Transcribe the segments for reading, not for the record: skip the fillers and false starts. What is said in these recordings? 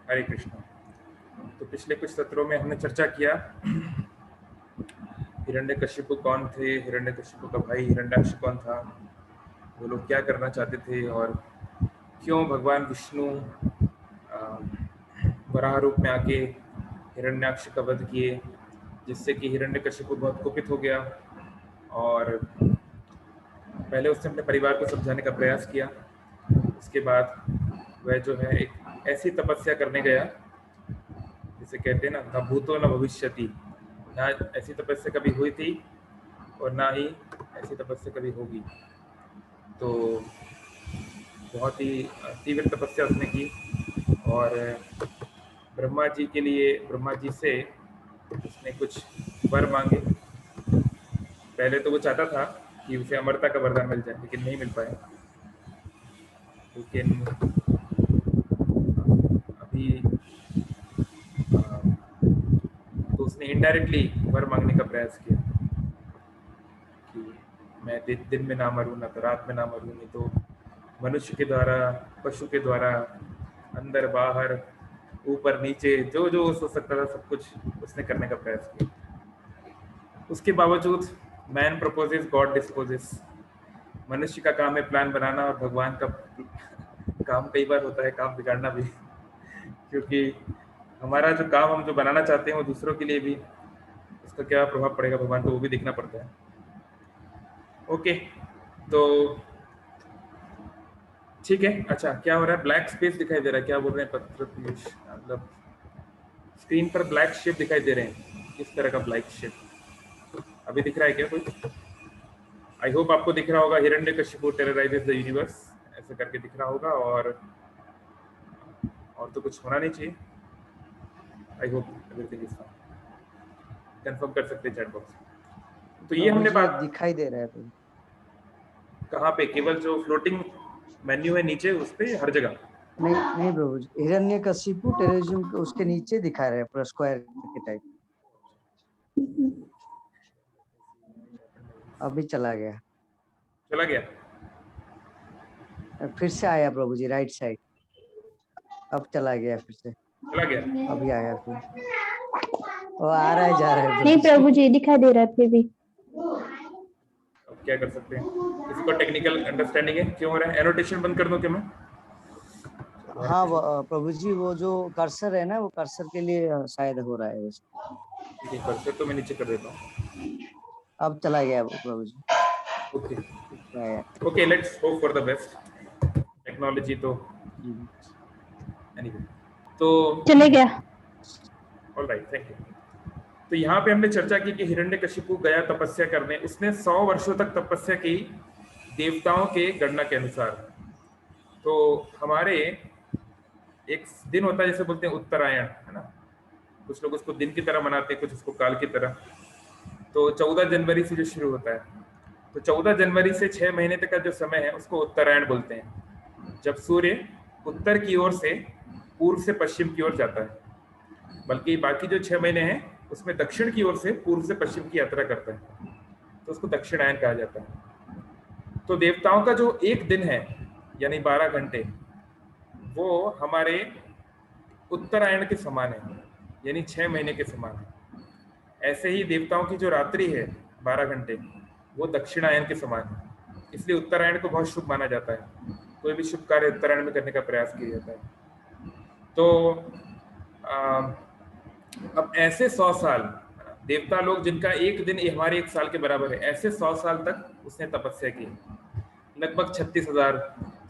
हरे कृष्ण। तो पिछले कुछ सत्रों में हमने चर्चा किया हिरण्यकशिपु कौन थे, हिरण्यकशिपु का भाई हिरण्याक्ष कौन था, वो लोग क्या करना चाहते थे और क्यों भगवान विष्णु वराह रूप में आके हिरण्याक्ष का वध किए, जिससे कि हिरण्यकशिपु बहुत कुपित हो गया। और पहले उसने अपने परिवार को समझाने का प्रयास किया। उसके बाद वह जो है एक ऐसी तपस्या करने गया जिसे कहते हैं ना भूतो न भविष्यति, ना ऐसी तपस्या कभी हुई थी और ना ही ऐसी तपस्या कभी होगी। तो बहुत ही तीव्र तपस्या उसने की और ब्रह्मा जी के लिए ब्रह्मा जी से उसने कुछ वर मांगे। पहले तो वो चाहता था कि उसे अमरता का वरदान मिल जाए, लेकिन नहीं मिल पाया। लेकिन अभी तो उसने इनडायरेक्टली वर मांगने का प्रयास किया कि मैं दिन में ना मरूं, ना तो रात में ना मरूं, नहीं तो मनुष्य के द्वारा, पशु के द्वारा, अंदर बाहर, ऊपर नीचे, जो जो हो सकता था सब कुछ उसने करने का प्रयास किया। उसके बावजूद मैन प्रपोजेस गॉड डिस्पोजेस। मनुष्य का काम है प्लान बनाना और भगवान का काम कई बार होता है काम बिगाड़ना भी क्योंकि हमारा जो काम हम जो बनाना चाहते हैं वो दूसरों के लिए भी उसका क्या प्रभाव पड़ेगा भगवान को वो भी देखना पड़ता है। ओके, तो ठीक है। अच्छा, क्या हो रहा है? ब्लैक स्पेस दिखाई दे रहा है, क्या बोल रहे हैं पत्र पीयूष? मतलब स्क्रीन पर ब्लैक शेप दिखाई दे रहे हैं, किस तरह का ब्लैक शेप अभी दिख रहा है क्या कोई? आई होप आपको दिख रहा होगा हिरण्यकशिपु टेरराइजेस द यूनिवर्स, ऐसे करके दिख रहा होगा। और तो कुछ होना नहीं चाहिए। I hope everything is fine. Confirm कर सकते हैं चैट बॉक्स। तो ये हमने मुझे बात दिखाई दे रहा है तो कहाँ पे? केवल जो फ्लोटिंग मेन्यू है नीचे उस पे, हर जगह? नहीं प्रभु जी, हिरण्यकशिपु टेररिज्म उसके नीचे दिखा रहे हैं पूरा स्क्वायर के टाइप। अभी चला गया, चला गया? फिर से आया प्रभु जी राइट साइड। अब चला गया, फिर से चला गया? अभी आया, फिर वो आ रहा है जा रहा है नहीं प्रभु जी, दिखाई दे रहा है फिर भी। अब क्या कर सकते हैं? किसी को टेक्निकल अंडरस्टैंडिंग है क्यों हो रहा है? एनोटेशन बंद कर दूं क्या मैं? हाँ प्रभु जी, वो जो कर्सर है ना, वो कर्सर के लिए शायद हो रहा है वैसे। ठीक है, कर्सर तो मैं नीचे कर देता हूँ। अब चला गया प्रभु जी। ओके आया। Okay, let's hope for the best. Technology तो एनीवे, तो चले गया। Alright, thank you. तो यहाँ पे हमने चर्चा की कि हिरण्यकशिपु गया तपस्या करने। उसने 100 वर्षों तक तपस्या की देवताओं के गणना के अनुसार। तो हमारे एक दिन होता है, जैसे बोलते हैं उत्तरायण, है ना? कुछ लोग उसको दिन की तरह मनाते हैं, कुछ उसको काल की तरह। तो 14 जनवरी से जो शुरू होता है, तो 14 जनवरी से 6 महीने तक का जो समय है उसको उत्तरायण बोलते हैं, जब सूर्य उत्तर की ओर से पूर्व से पश्चिम की ओर जाता है। बल्कि बाकी जो 6 महीने हैं उसमें दक्षिण की ओर से पूर्व से पश्चिम की यात्रा करता है, तो उसको दक्षिणायन कहा जाता है। तो देवताओं का जो एक दिन है यानी 12 घंटे, वो हमारे उत्तरायण के समान है, यानी 6 महीने के समान है। ऐसे ही देवताओं की जो रात्रि है 12 घंटे, वो दक्षिणायन के समान है। इसलिए उत्तरायण को बहुत शुभ माना जाता है। कोई भी शुभ कार्य उत्तरायण में करने का प्रयास किया जाता है। तो अब ऐसे 100 साल देवता लोग जिनका एक दिन हमारे एक साल के बराबर है, ऐसे 100 साल तक उसने तपस्या की, लगभग 36,000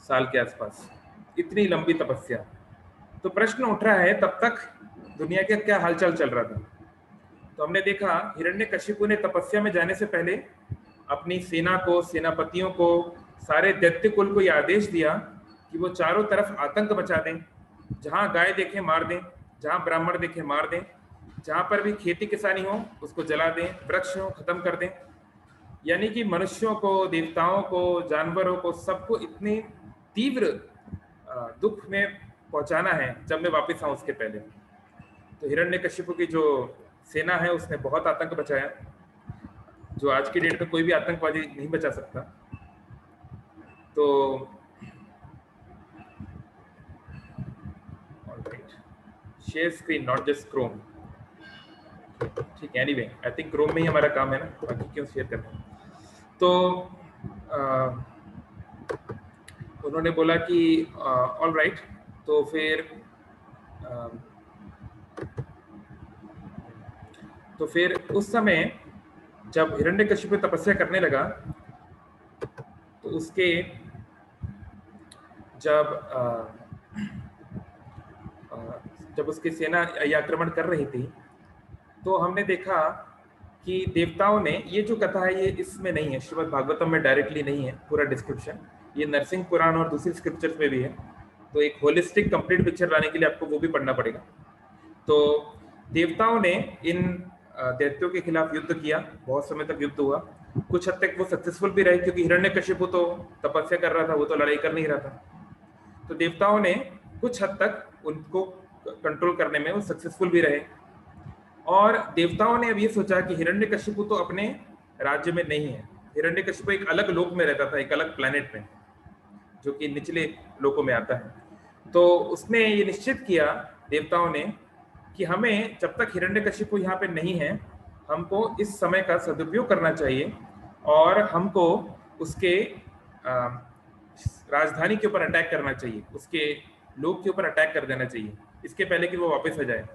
साल के आसपास। इतनी लंबी तपस्या। तो प्रश्न उठ रहा है तब तक दुनिया का क्या हालचाल चल रहा था। तो हमने देखा हिरण्यकशिपु ने तपस्या में जाने से पहले अपनी सेना को, सेनापतियों को, सारे दैत्य कुल को यह आदेश दिया कि वो चारों तरफ आतंक मचा दें। जहां गाय देखें मार दें, जहां ब्राह्मण देखें मार दें, जहां पर भी खेती किसानी हो उसको जला दें, वृक्ष हो खत्म कर दें। यानी कि मनुष्यों को, देवताओं को, जानवरों को, सबको इतने तीव्र दुख में पहुंचाना है जब मैं वापस आऊं उसके पहले। तो हिरण्यकशिपु की जो सेना है उसने बहुत आतंक मचाया, जो आज की डेट में कोई भी आतंकवादी नहीं बचा सकता। तो share screen, not just Chrome. ठीक है, एनीवे आई थिंक क्रोम में ही हमारा काम है ना, बाकी क्यों शेयर करना है। तो उन्होंने बोला कि ऑल राइट। तो फिर उस समय जब हिरण्यकशिपु तपस्या करने लगा तो उसके जब उसकी सेना ये आक्रमण कर रही थी तो हमने देखा कि देवताओं ने, ये जो कथा है ये इसमें नहीं है, श्रीमद् भागवतम में डायरेक्टली नहीं है पूरा डिस्क्रिप्शन, ये नरसिंह पुराण और दूसरी स्क्रिप्चर्स में भी है। तो एक होलिस्टिक कंप्लीट पिक्चर लाने के लिए आपको वो भी पढ़ना पड़ेगा। तो देवताओं ने इन दैत्यों के खिलाफ युद्ध किया, बहुत समय तक युद्ध हुआ, कुछ हद तक वो सक्सेसफुल भी रहे क्योंकि हिरण्यकशिपु तो तपस्या कर रहा था, वो तो लड़ाई कर नहीं रहा था। तो देवताओं ने कुछ हद तक उनको कंट्रोल करने में वो सक्सेसफुल भी रहे। और देवताओं ने अब ये सोचा कि हिरण्यकशिपु तो अपने राज्य में नहीं है, हिरण्यकशिपु एक अलग लोक में रहता था, एक अलग प्लेनेट में जो कि निचले लोकों में आता है। तो उसने ये निश्चित किया देवताओं ने कि हमें जब तक हिरण्यकशिपु यहाँ पे नहीं है, हमको इस समय का सदुपयोग करना चाहिए और हमको उसके राजधानी के ऊपर अटैक करना चाहिए, उसके लोक के ऊपर अटैक कर देना चाहिए इसके पहले कि वो वापस आ जाए।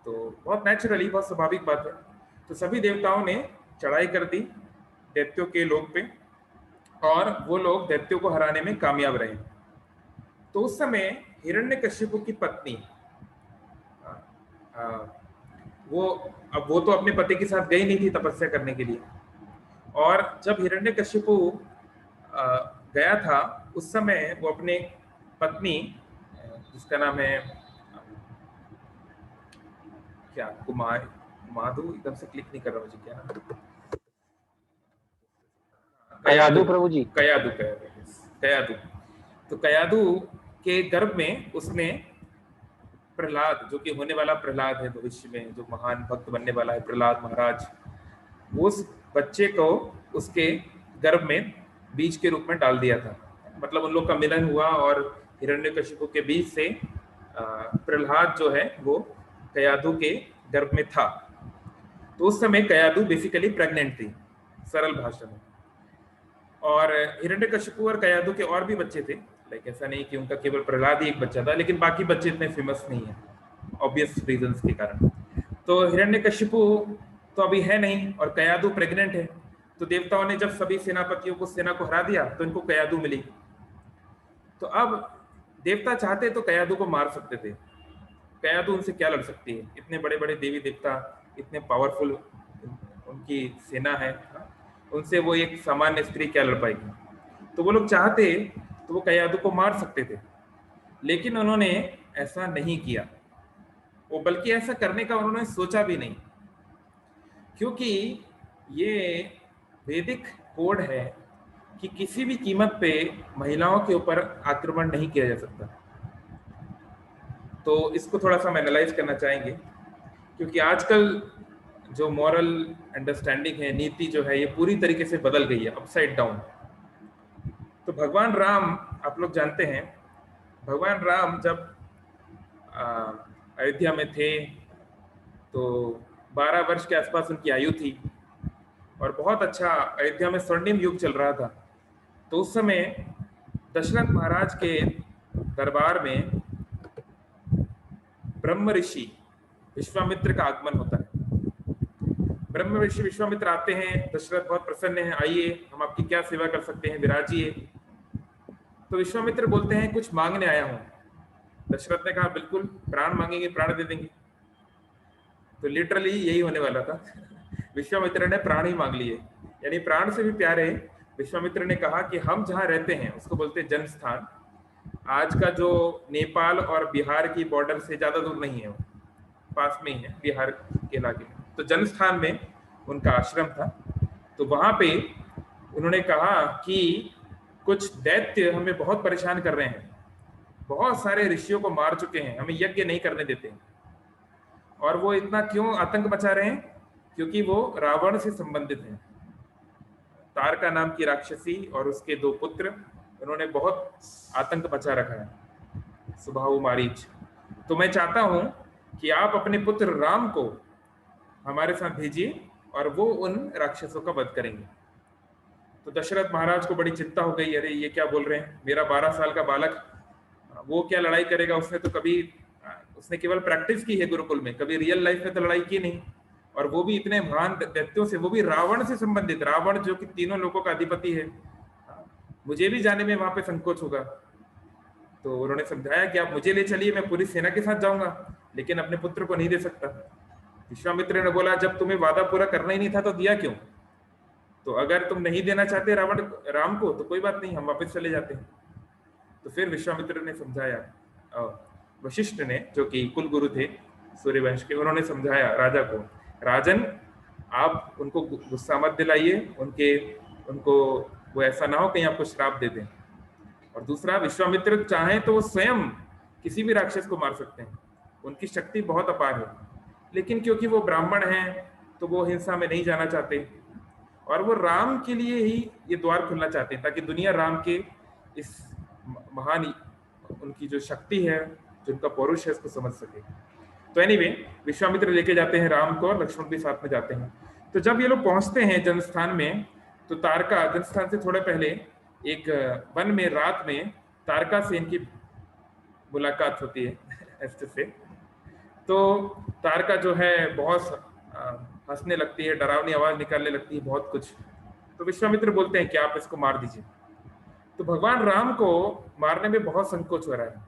तो बहुत नेचुरली, बहुत स्वाभाविक बात है। तो सभी देवताओं ने चढ़ाई कर दी दैत्यों के लोक पे और वो लोग दैत्यों को हराने में कामयाब रहे। तो उस समय हिरण्यकशिपु की पत्नी वो तो अपने पति के साथ गई नहीं थी तपस्या करने के लिए, और जब हिरण्यकशिपु गया था उस समय वो अपने पत्नी, जिसका नाम है क्या, माधु, एकदम से क्लिक नहीं कर रहा मुझे, क्या नाम, कयादु प्रभु जी, कयादु। तो कयादु के गर्भ में उसने प्रहलाद, जो कि होने वाला प्रहलाद है भविष्य में, जो महान भक्त बनने वाला है प्रहलाद महाराज, उस बच्चे को उसके गर्भ में बीज के रूप में डाल दिया था। मतलब उन लोग का मिलन हुआ और हिरण्यकशिपु के बीज से प्रहलाद जो है वो कयादु के गर्भ में था। तो उस समय कयादु बेसिकली प्रेग्नेंट थी, सरल भाषा में। और हिरण्यकशिपु और कयादु के और भी बच्चे थे, लाइक ऐसा नहीं कि उनका केवल प्रहलाद ही एक बच्चा था, लेकिन बाकी बच्चे इतने फेमस नहीं है ऑब्वियस रीजंस के कारण। तो हिरण्यकशिपु तो अभी है नहीं और कयादु प्रेग्नेंट है। तो देवताओं ने जब सभी सेनापतियों को, सेना को हरा दिया तो इनको कयादु मिली। तो अब देवता चाहते तो कयादु को मार सकते थे, कयादु उनसे क्या लड़ सकती है, इतने बड़े बड़े देवी देवता, इतने पावरफुल उनकी सेना है, उनसे वो एक सामान्य स्त्री क्या लड़ पाएगी। तो वो लोग चाहते तो वो कयादु को मार सकते थे, लेकिन उन्होंने ऐसा नहीं किया, वो बल्कि ऐसा करने का उन्होंने सोचा भी नहीं, क्योंकि ये वैदिक कोड है कि किसी भी कीमत पे महिलाओं के ऊपर आक्रमण नहीं किया जा सकता। तो इसको थोड़ा सा हम एनालाइज करना चाहेंगे, क्योंकि आजकल जो मॉरल अंडरस्टैंडिंग है, नीति जो है, ये पूरी तरीके से बदल गई है, अपसाइड डाउन। तो भगवान राम, आप लोग जानते हैं, भगवान राम जब अयोध्या में थे तो 12 वर्ष के आसपास उनकी आयु थी और बहुत अच्छा अयोध्या में स्वर्णिम युग चल रहा था। तो उस समय दशरथ महाराज के दरबार में ब्रह्म ऋषि विश्वामित्र का आगमन होता है। ब्रह्म ऋषि विश्वामित्र आते हैं, दशरथ बहुत प्रसन्न हैं, आइए हम आपकी क्या सेवा कर सकते हैं, विराजिए। तो विश्वामित्र बोलते हैं कुछ मांगने आया हूं। दशरथ ने कहा बिल्कुल, प्राण मांगेंगे प्राण दे देंगे। तो लिटरली यही होने वाला था विश्वामित्र ने प्राण ही मांग लिए, यानी प्राण से भी प्यारे विश्वामित्र ने कहा कि हम जहाँ रहते हैं उसको बोलते हैं जन्म स्थान। आज का जो नेपाल और बिहार की बॉर्डर से ज्यादा दूर नहीं है, वो पास में ही है बिहार के इलाके में। तो जन्म स्थान में उनका आश्रम था। तो वहां पे उन्होंने कहा कि कुछ दैत्य हमें बहुत परेशान कर रहे हैं, बहुत सारे ऋषियों को मार चुके हैं, हमें यज्ञ नहीं करने देते। और वो इतना क्यों आतंक मचा रहे हैं, क्योंकि वो रावण से संबंधित हैं। तारका नाम की राक्षसी और उसके 2 पुत्र, उन्होंने बहुत आतंक मचा रखा है, सुबाहु मारीच। तो मैं चाहता हूं कि आप अपने पुत्र राम को हमारे साथ भेजिए और वो उन राक्षसों का वध करेंगे। तो दशरथ महाराज को बड़ी चिंता हो गई, अरे ये क्या बोल रहे हैं, मेरा 12 साल का बालक वो क्या लड़ाई करेगा, उसने तो कभी उसने केवल प्रैक्टिस की है गुरुकुल में, कभी रियल लाइफ में तो लड़ाई की नहीं, और वो भी इतने महान दैत्यों से, वो भी रावण से संबंधित, रावण जो कि तीनों लोगों का अधिपति है, मुझे भी जाने में वहां पे संकोच होगा। तो उन्होंने समझाया कि आप मुझे ले चलिए, मैं पूरी सेना के साथ जाऊंगा, लेकिन अपने पुत्र को नहीं दे सकता। विश्वामित्र ने बोला, जब तुम्हें वादा पूरा करना ही नहीं था तो दिया क्यों? तो अगर तुम नहीं देना चाहते राम को तो कोई बात नहीं, हम वापस चले जाते हैं। तो फिर विश्वामित्र ने समझाया, वशिष्ठ ने जो कि कुल गुरु थे सूर्यवंश के, उन्होंने समझाया राजा को, राजन आप उनको गुस्सा मत दिलाइए, उनको वो ऐसा ना हो कहीं आपको श्राप दे दें। और दूसरा, विश्वामित्र चाहें तो वो स्वयं किसी भी राक्षस को मार सकते हैं, उनकी शक्ति बहुत अपार है, लेकिन क्योंकि वो ब्राह्मण हैं तो वो हिंसा में नहीं जाना चाहते, और वो राम के लिए ही ये द्वार खुलना चाहते हैं, ताकि दुनिया राम के इस महान उनकी जो शक्ति है, जो उनका पौरुष है, उसको समझ सके। तो एनीवे, विश्वामित्र लेके जाते हैं राम को, और लक्ष्मण भी साथ में जाते हैं। तो जब ये लोग पहुंचते हैं जनस्थान में, तो तारका, जनस्थान से थोड़े पहले एक वन में रात में तारका से इनकी मुलाकात होती है ऐसे से। तो तारका जो है बहुत हंसने लगती है, डरावनी आवाज निकालने लगती है, बहुत कुछ। तो विश्वामित्र बोलते हैं कि आप इसको मार दीजिए। तो भगवान राम को मारने में बहुत संकोच हो रहा है।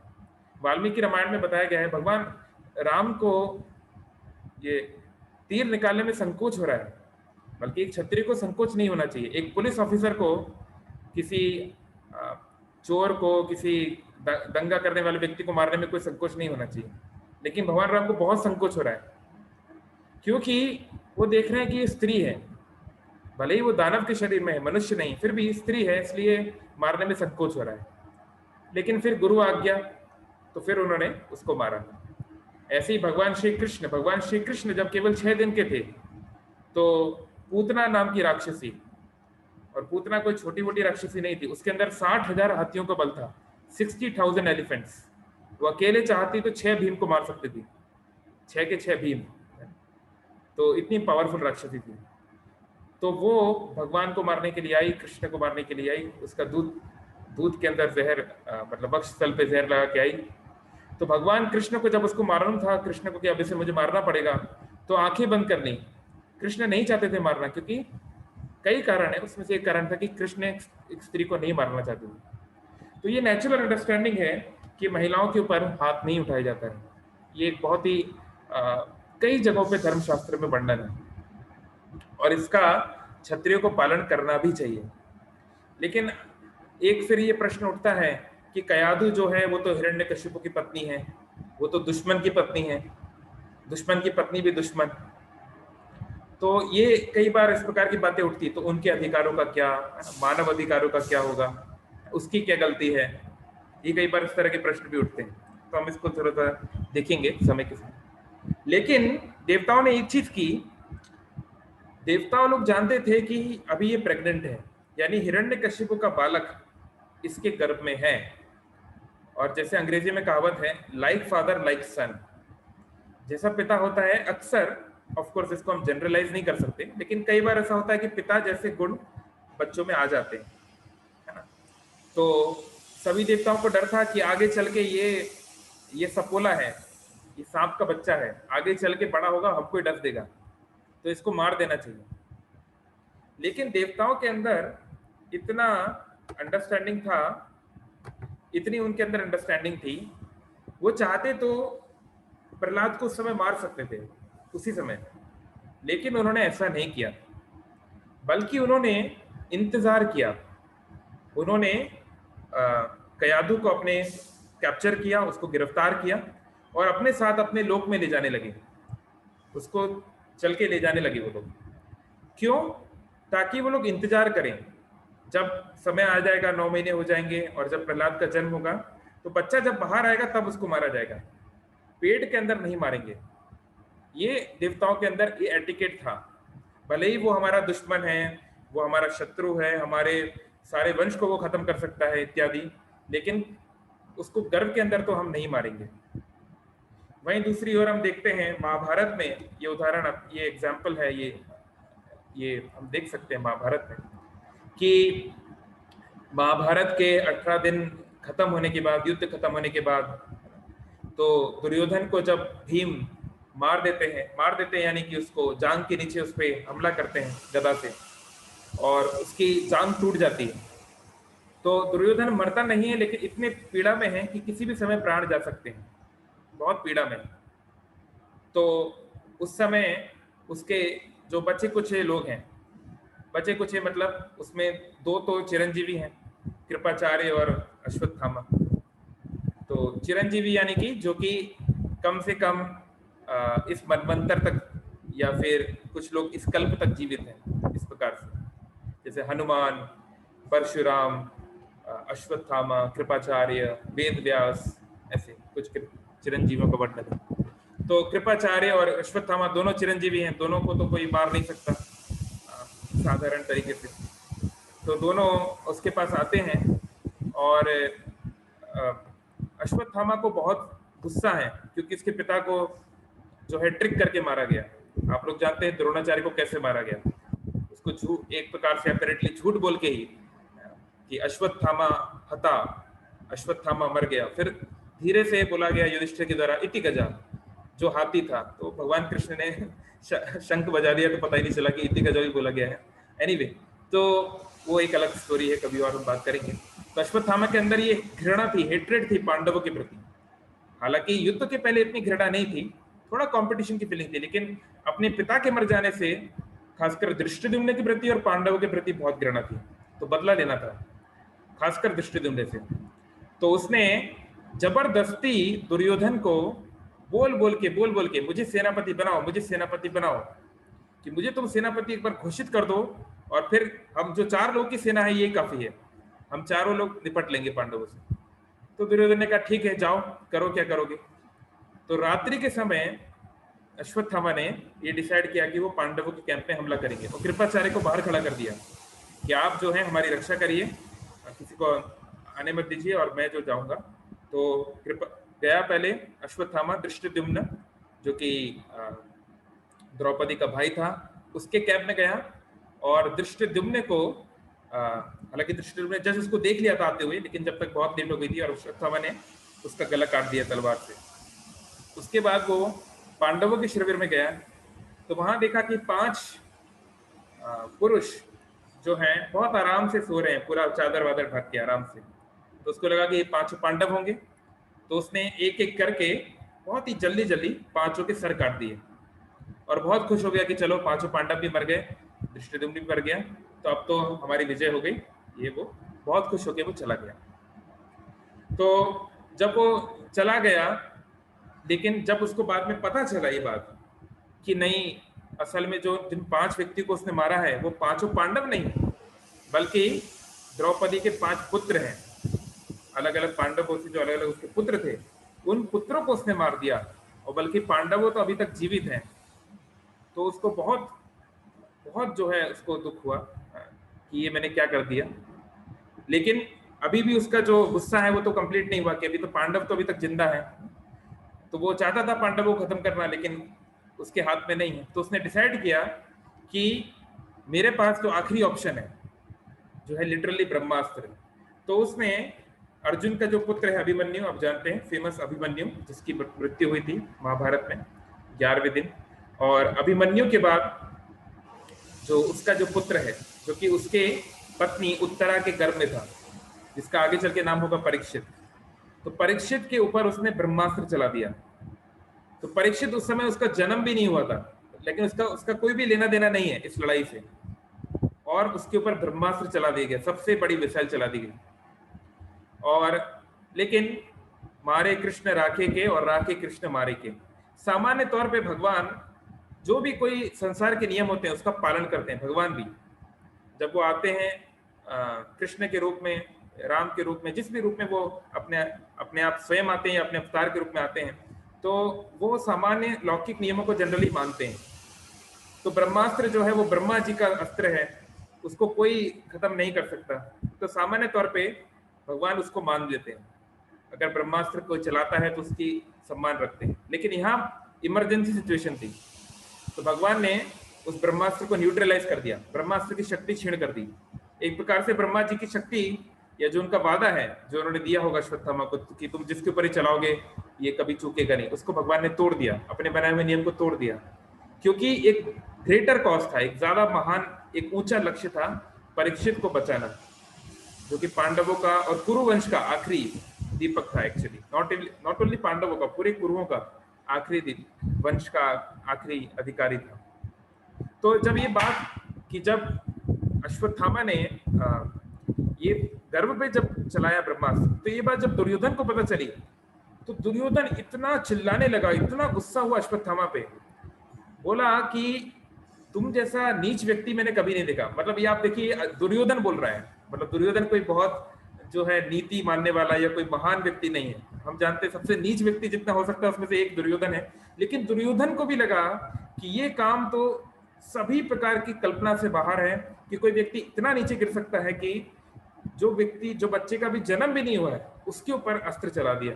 वाल्मीकि रामायण में बताया गया है, भगवान राम को ये तीर निकालने में संकोच हो रहा है, बल्कि एक क्षत्रिय को संकोच नहीं होना चाहिए। एक पुलिस ऑफिसर को किसी चोर को, किसी दंगा करने वाले व्यक्ति को मारने में कोई संकोच नहीं होना चाहिए, लेकिन भगवान राम को बहुत संकोच हो रहा है, क्योंकि वो देख रहे हैं कि ये स्त्री है, भले ही वो दानव के शरीर में है, मनुष्य नहीं, फिर भी स्त्री है, इसलिए मारने में संकोच हो रहा है। लेकिन फिर गुरु आ गया, तो फिर उन्होंने उसको मारा। ऐसे ही भगवान श्री कृष्ण जब केवल 6 दिन के थे, तो पूतना नाम की राक्षसी, और पूतना कोई छोटी मोटी राक्षसी नहीं थी, उसके अंदर 60,000 हाथियों का बल था, 60,000 एलिफेंट्स। वो अकेले चाहती तो 6 भीम को मार सकती थी, 6 के 6 भीम, तो इतनी पावरफुल राक्षसी थी। तो वो भगवान को मारने के लिए आई, कृष्ण को मारने के लिए आई, उसका दूध के अंदर जहर, मतलब वक्ष स्थल पे जहर लगा के आई। तो भगवान कृष्ण को जब उसको मारना था, कृष्ण को कि अब इसे मुझे मारना पड़ेगा, तो आंखें बंद कर ली। कृष्ण नहीं चाहते थे मारना, क्योंकि कई कारण है, उसमें से एक कारण था कि कृष्ण एक स्त्री को नहीं मारना चाहते थे। तो ये नेचुरल अंडरस्टैंडिंग है कि महिलाओं के ऊपर हाथ नहीं उठाया जाता है। ये एक बहुत ही कई जगहों पे धर्मशास्त्र में वर्णन है, और इसका क्षत्रियों को पालन करना भी चाहिए। लेकिन एक फिर ये प्रश्न उठता है कि कयाधु जो है वो तो हिरण्यकशिपु की पत्नी है, वो तो दुश्मन की पत्नी है, दुश्मन की पत्नी भी दुश्मन। तो ये कई बार इस प्रकार की बातें उठती, तो उनके अधिकारों का क्या, मानव अधिकारों का क्या होगा, उसकी क्या गलती है, ये कई बार इस तरह के प्रश्न भी उठते हैं। तो हम इसको थोड़ा सा देखेंगे समय के साथ। लेकिन देवताओं ने एक चीज की, देवताओं लोग जानते थे कि अभी ये प्रेग्नेंट है, यानी हिरण्यकशिपु का बालक इसके गर्भ में है। और जैसे अंग्रेजी में कहावत है, लाइक फादर लाइक सन, जैसा पिता होता है, अक्सर ऑफ कोर्स इसको हम जनरलाइज नहीं कर सकते, लेकिन कई बार ऐसा होता है कि पिता जैसे गुण बच्चों में आ जाते हैं, है ना। तो सभी देवताओं को डर था कि आगे चल के ये सपोला है, ये सांप का बच्चा है, आगे चल के बड़ा होगा हमको डस देगा, तो इसको मार देना चाहिए। लेकिन देवताओं के अंदर इतना अंडरस्टैंडिंग था, इतनी उनके अंदर अंडरस्टैंडिंग थी, वो चाहते तो प्रहलाद को उस समय मार सकते थे, उसी समय, लेकिन उन्होंने ऐसा नहीं किया, बल्कि उन्होंने इंतजार किया। उन्होंने कयाधु को अपने कैप्चर किया, उसको गिरफ्तार किया, और अपने साथ अपने लोक में ले जाने लगे, उसको चल के ले जाने लगे वो लोग। क्यों? ताकि वो लोग इंतजार करें, जब समय आ जाएगा, 9 महीने हो जाएंगे, और जब प्रहलाद का जन्म होगा, तो बच्चा जब बाहर आएगा तब उसको मारा जाएगा, पेट के अंदर नहीं मारेंगे। ये देवताओं के अंदर ये एटिकेट था, भले ही वो हमारा दुश्मन है, वो हमारा शत्रु है, हमारे सारे वंश को वो खत्म कर सकता है इत्यादि, लेकिन उसको गर्भ के अंदर तो हम नहीं मारेंगे। वहीं दूसरी ओर हम देखते हैं महाभारत में, ये उदाहरण, ये एग्जाम्पल है, ये हम देख सकते हैं महाभारत में कि महाभारत के 18 दिन खत्म होने के बाद, युद्ध खत्म होने के बाद, तो दुर्योधन को जब भीम मार देते हैं यानी कि उसको जांग के नीचे उस पर हमला करते हैं गदा से और उसकी जांग टूट जाती है, तो दुर्योधन मरता नहीं है, लेकिन इतने पीड़ा में है कि किसी भी समय प्राण जा सकते हैं, बहुत पीड़ा में। तो उस समय उसके जो बचे कुछ लोग हैं, बचे कुछ मतलब उसमें दो तो चिरंजीवी हैं, कृपाचार्य और अश्वत्थामा। तो चिरंजीवी यानी कि जो कि कम से कम इस मनवंतर तक या फिर कुछ लोग इस कल्प तक जीवित हैं, इस प्रकार से, जैसे हनुमान, परशुराम, अश्वत्थामा, कृपाचार्य, वेद व्यास, ऐसे कुछ चिरंजीवियों का वर्णन है। तो कृपाचार्य और अश्वत्थामा दोनों चिरंजीवी हैं, दोनों को तो कोई मार नहीं सकता साधारण तरीके से। तो दोनों उसके पास आते हैं और अश्वत्थामा को बहुत गुस्सा है क्योंकि इसके पिता को जो है ट्रिक करके मारा गया। आप लोग जानते हैं द्रोणाचार्य को कैसे मारा गया, उसको झूठ, एक प्रकार से अपेरेंटली झूठ बोल के ही कि अश्वत्थामा हता, अश्वत्थामा मर गया। फिर धीरे से बोला गया युधिष्ठिर के द्वारा इति गजा, जो हाथी था, तो भगवान कृष्ण ने शंख बजा दिया तो पता ही नहीं चला कि इति गजा भी बोला गया है। एनीवे, तो वो एक अलग स्टोरी है, कभी और हम बात करेंगे। तो अश्वत्थामा के अंदर ये घृणा थी, हेट्रेड थी पांडवों के प्रति। हालांकि युद्ध के पहले इतनी घृणा नहीं थी, थोड़ा कंपटीशन की फीलिंग थी, लेकिन अपने पिता के मर जाने से खासकर धृष्टद्युम्न के प्रति और पांडवों के प्रति बहुत घृणा थी, तो बदला लेना था, खासकर धृष्टद्युम्न से। तो उसने जबरदस्ती दुर्योधन को बोल बोल के मुझे सेनापति बनाओ, मुझे सेनापति बनाओ, कि मुझे तुम सेनापति एक बार घोषित कर दो और फिर हम जो 4 लोग की सेना है ये काफी है, हम चारों लोग निपट लेंगे पांडवों से। तो दुर्योधन ने कहा ठीक है, जाओ करो, क्या करोगे। तो रात्रि के समय अश्वत्थामा ने ये डिसाइड किया कि वो पांडवों के कैंप में हमला करेंगे और कृपाचार्य को बाहर खड़ा कर दिया कि आप जो है हमारी रक्षा करिए, किसी को आने मत दीजिए और मैं जो जाऊंगा। तो कृपा गया पहले अश्वत्थामा, धृष्टद्युम्न जो कि द्रौपदी का भाई था, उसके कैंप में गया और धृष्टद्युम्न को हालांकि धृष्टद्युम्न ने जस्ट उसको देख लिया था आते हुए, लेकिन जब तक बहुत लेट हो गई थी और अश्वत्थामा ने उसका गला काट दिया तलवार से। उसके बाद वो पांडवों के शिविर में गया तो वहां देखा कि 5 पुरुष जो हैं बहुत आराम से सो रहे हैं, पूरा चादर वादर ढक के आराम से। तो उसको लगा कि ये 5 पांडव होंगे, तो उसने एक एक करके बहुत ही जल्दी जल्दी 5 के सर काट दिए और बहुत खुश हो गया कि चलो 5 पांडव भी मर गए, धृष्टद्युम्न भी मर गया, तो अब तो हमारी विजय हो गई। ये वो बहुत खुश होकर वो चला गया। तो जब वो चला गया, लेकिन जब उसको बाद में पता चला ये बात कि नहीं, असल में जो जिन 5 व्यक्ति को उसने मारा है वो 5 पांडव नहीं, बल्कि द्रौपदी के 5 पुत्र हैं, अलग अलग पांडवों से जो अलग अलग उसके पुत्र थे, उन पुत्रों को उसने मार दिया। और बल्कि पांडवों तो अभी तक जीवित हैं। तो उसको बहुत बहुत जो है उसको दुख हुआ कि ये मैंने क्या कर दिया। लेकिन अभी भी उसका जो गुस्सा है वो तो कंप्लीट नहीं हुआ कि अभी तो पांडव तो अभी तक जिंदा है। तो वो चाहता था पांडवों को खत्म करना, लेकिन उसके हाथ में नहीं है। तो उसने डिसाइड किया कि मेरे पास जो आखिरी ऑप्शन है जो है लिटरली ब्रह्मास्त्र। तो उसने अर्जुन का जो पुत्र है अभिमन्यु, आप जानते हैं फेमस अभिमन्यु, जिसकी मृत्यु हुई थी महाभारत में 11वें दिन, और अभिमन्यु के बाद जो उसका जो पुत्र है जो कि उसके पत्नी उत्तरा के गर्भ में था, जिसका आगे चल के नाम होगा परीक्षित, तो परीक्षित के ऊपर उसने ब्रह्मास्त्र चला दिया। तो परीक्षित उस समय उसका जन्म भी नहीं हुआ था, लेकिन उसका कोई भी लेना देना नहीं है इस लड़ाई से, और उसके ऊपर ब्रह्मास्त्र चला दिया गया, सबसे बड़ी मिसाइल चला दी गई। और लेकिन मारे कृष्ण राखे के और राखे कृष्ण मारे के। सामान्य तौर पे भगवान जो भी कोई संसार के नियम होते हैं उसका पालन करते हैं। भगवान भी जब वो आते हैं कृष्ण के रूप में, राम के रूप में, जिस भी रूप में वो अपने आप स्वयं आते हैं, अपने अवतार के रूप में आते हैं, तो वो सामान्य लौकिक नियमों को जनरली मानते हैं। तो ब्रह्मास्त्र जो है वो ब्रह्मा जी का अस्त्र है, उसको कोई खत्म नहीं कर सकता। तो सामान्य तौर पे भगवान उसको मान लेते हैं। अगर ब्रह्मास्त्र कोई चलाता है तो उसकी सम्मान रखते हैं। लेकिन यहाँ इमरजेंसी सिचुएशन थी, तो भगवान ने उस ब्रह्मास्त्र को न्यूट्रलाइज कर दिया, ब्रह्मास्त्र की शक्ति छीण कर दी। एक प्रकार से ब्रह्मा जी की शक्ति या जो उनका वादा है जो उन्होंने दिया होगा अश्वत्थामा को कि तुम जिसके ऊपर ही चलाओगे ये कभी चूकेगा नहीं, उसको भगवान ने तोड़ दिया, अपने बनाए हुए नियम को तोड़ दिया। क्योंकि एक ग्रेटर कॉज था, एक ज्यादा महान, एक ऊंचा लक्ष्य था परीक्षित को बचाना, जो कि पांडवों का और कुरुवंश का आखिरी दीपक था। एक्चुअली नॉट ओनली पांडवों का, पूरे कुरुओं का आखिरी वंश का आखिरी अधिकारी था। तो जब ये बात कि जब अश्वत्थामा ने ये गर्भ पे जब चलाया ब्रह्मास्त्र, तो ये बात जब दुर्योधन को पता चली तो दुर्योधन इतना चिल्लाने लगा, इतना गुस्सा हुआ अश्वत्थामा पे, बोला कि तुम जैसा नीच व्यक्ति मैंने कभी नहीं देखा। मतलब ये आप देखिए दुर्योधन बोल रहा है, मतलब दुर्योधन कोई बहुत जो है नीति मानने वाला या कोई महान व्यक्ति नहीं है। हम जानते हैं सबसे नीच व्यक्ति जितना हो सकता है उसमें से एक दुर्योधन है। लेकिन दुर्योधन को भी लगा कि ये काम तो सभी प्रकार की कल्पना से बाहर है कि कोई व्यक्ति इतना नीचे गिर सकता है कि जो व्यक्ति, जो बच्चे का भी जन्म भी नहीं हुआ है, उसके ऊपर अस्त्र चला दिया।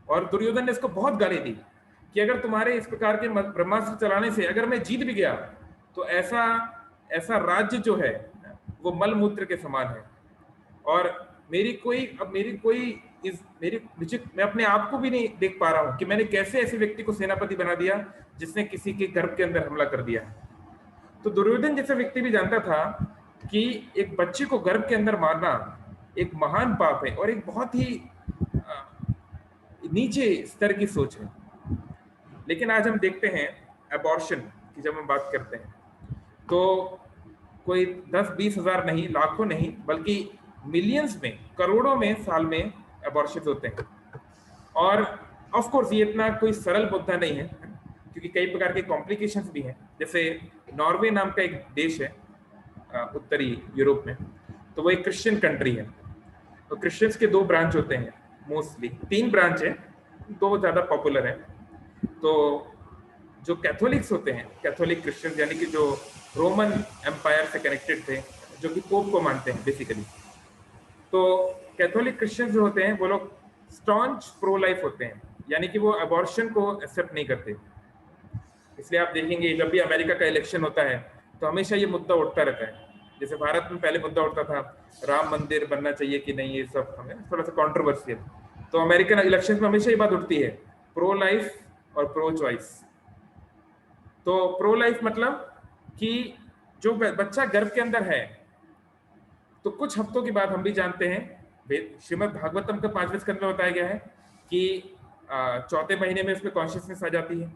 और दुर्योधन ने इसको बहुत गाली दी कि अगर तुम्हारे इस प्रकार के ब्रह्मास्त्र चलाने से अगर मैं जीत भी गया तो ऐसा राज्य जो है वो मलमूत्र के समान है, और मैं अपने आप को भी नहीं देख पा रहा हूं कि मैंने कैसे ऐसे व्यक्ति को सेनापति बना दिया जिसने किसी के गर्भ के अंदर हमला कर दिया। तो दुर्योधन जैसा व्यक्ति भी जानता था कि एक बच्चे को गर्भ के अंदर मारना एक महान पाप है और एक बहुत ही नीचे स्तर की सोच है। लेकिन आज हम देखते हैं अबॉर्शन की जब हम बात करते हैं तो कोई 10-20 हजार नहीं, लाखों नहीं, बल्कि मिलियंस में, करोड़ों में साल में अबॉर्शन होते हैं। और ऑफ कोर्स ये इतना कोई सरल मुद्दा नहीं है क्योंकि कई प्रकार के कॉम्प्लिकेशंस भी हैं। जैसे नॉर्वे नाम का एक देश है उत्तरी यूरोप में, तो वो एक क्रिश्चियन कंट्री है। तो क्रिश्चियंस के 2 ब्रांच होते हैं, मोस्टली 3 ब्रांच है, 2 ज्यादा पॉपुलर है। तो जो कैथोलिक्स होते हैं, कैथोलिक क्रिश्चियंस यानी कि जो रोमन एम्पायर से कनेक्टेड थे, जो कि पोप को मानते हैं बेसिकली, तो कैथोलिक क्रिश्चियंस जो होते हैं वो लोग स्टॉन्च प्रो लाइफ होते हैं, यानी कि वो अबॉर्शन को एक्सेप्ट नहीं करते। इसलिए आप देखेंगे जब भी अमेरिका का इलेक्शन होता है तो हमेशा ये मुद्दा उठता रहता है। जैसे भारत में पहले मुद्दा उठता था राम मंदिर बनना चाहिए कि नहीं, ये सब हमें थोड़ा सा कॉन्ट्रोवर्शियल। तो अमेरिकन इलेक्शन में हमेशा ये बात उठती है, प्रो लाइफ और प्रो चॉइस। तो प्रो लाइफ मतलब कि जो बच्चा गर्भ के अंदर है तो कुछ हफ्तों के बाद हम भी जानते हैं श्रीमद् भागवतम का 5वें स्कंद में बताया गया है कि 4थे महीने में उसमें कॉन्शियसनेस आ जाती है।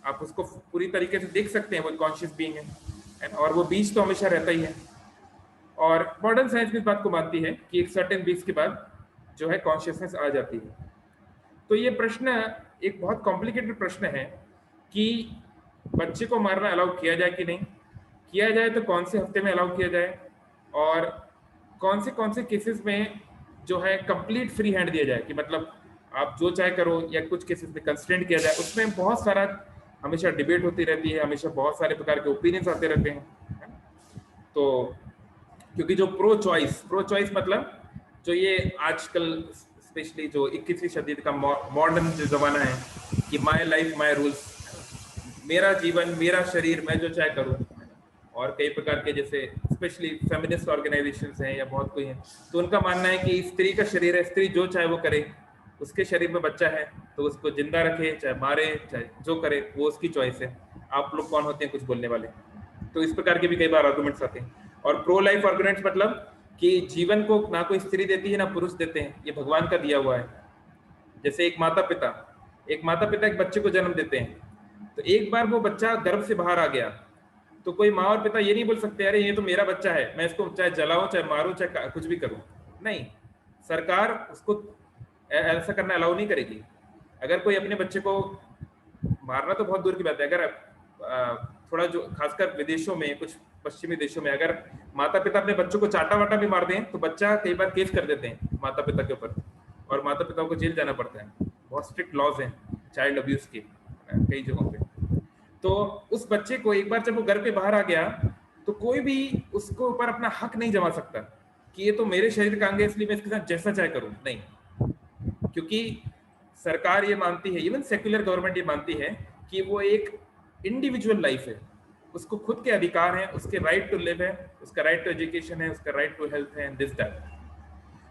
आप उसको पूरी तरीके से देख सकते हैं, वो कॉन्शियस बीइंग है, और वो बीज तो हमेशा रहता ही है। और मॉडर्न साइंस भी इस बात को मानती है कि एक सर्टेन बीज के बाद जो है कॉन्शियसनेस आ जाती है। तो ये प्रश्न एक बहुत कॉम्प्लिकेटेड प्रश्न है कि बच्चे को मारना अलाउ किया जाए कि नहीं किया जाए, तो कौन से हफ्ते में अलाउ किया जाए, और कौन से केसेस में जो है कंप्लीट फ्री हैंड दिया जाए कि मतलब आप जो चाहे करो, या कुछ केसेस में कंस्ट्रेंट किया जाए। उसमें बहुत सारा हमेशा डिबेट होती रहती है, हमेशा बहुत सारे प्रकार के ओपिनियंस आते रहते हैं। तो क्योंकि जो प्रो चॉइस मतलब जो ये आजकल स्पेशली जो 21वीं सदी का मॉडर्न जो जमाना है कि माय लाइफ माय रूल्स, मेरा जीवन मेरा शरीर, मैं जो चाहे करूं, और कई प्रकार के जैसे स्पेशली फेमिनिस्ट ऑर्गेनाइजेशंस हैं या बहुत कोई हैं, तो उनका मानना है कि स्त्री का शरीर है, स्त्री जो चाहे वो करे, उसके शरीर में बच्चा है तो उसको जिंदा रखे, चाहे मारे, चाहे जो करे, वो उसकी चॉइस है। आप लोग कौन होते हैं कुछ बोलने वाले? तो इस प्रकार के भी कई बार आर्गुमेंट्स आते हैं। और प्रो लाइफ आर्गुमेंट्स मतलब कि जीवन को ना कोई स्त्री देती है ना पुरुष देते हैं, ये भगवान का दिया हुआ है। जैसे एक माता पिता एक बच्चे को जन्म देते हैं, तो एक बार वो बच्चा गर्भ से बाहर आ गया तो कोई माँ और पिता ये नहीं बोल सकते अरे ये तो मेरा बच्चा है, मैं इसको चाहे जलाऊं, चाहे मारूं, चाहे कुछ भी करूं। नहीं, सरकार उसको ऐसा करना अलाउ नहीं करेगी। अगर कोई अपने बच्चे को मारना तो बहुत दूर की बात है, अगर थोड़ा जो खासकर विदेशों में, कुछ पश्चिमी देशों में अगर माता पिता अपने बच्चों को चाटा वाटा भी मार दें तो बच्चा कई बार केस कर देते हैं माता पिता के ऊपर, और माता पिता को जेल जाना पड़ता है। बहुत स्ट्रिक्ट लॉज हैं चाइल्ड अब्यूज के कई जगहों पे। तो उस बच्चे को एक बार जब वो घर पे बाहर आ गया तो कोई भी उसको ऊपर अपना हक नहीं जमा सकता कि ये तो मेरे शरीर का अंग है इसलिए मैं इसके साथ जैसा चाहे करूं। नहीं, क्योंकि सरकार ये मानती है, इवन सेक्युलर गवर्नमेंट ये मानती है कि वो एक इंडिविजुअल लाइफ है, उसको खुद के अधिकार हैं, उसके राइट टू लिव है, उसका राइट टू एजुकेशन है, उसका राइट टू हेल्थ है, दिस दैट।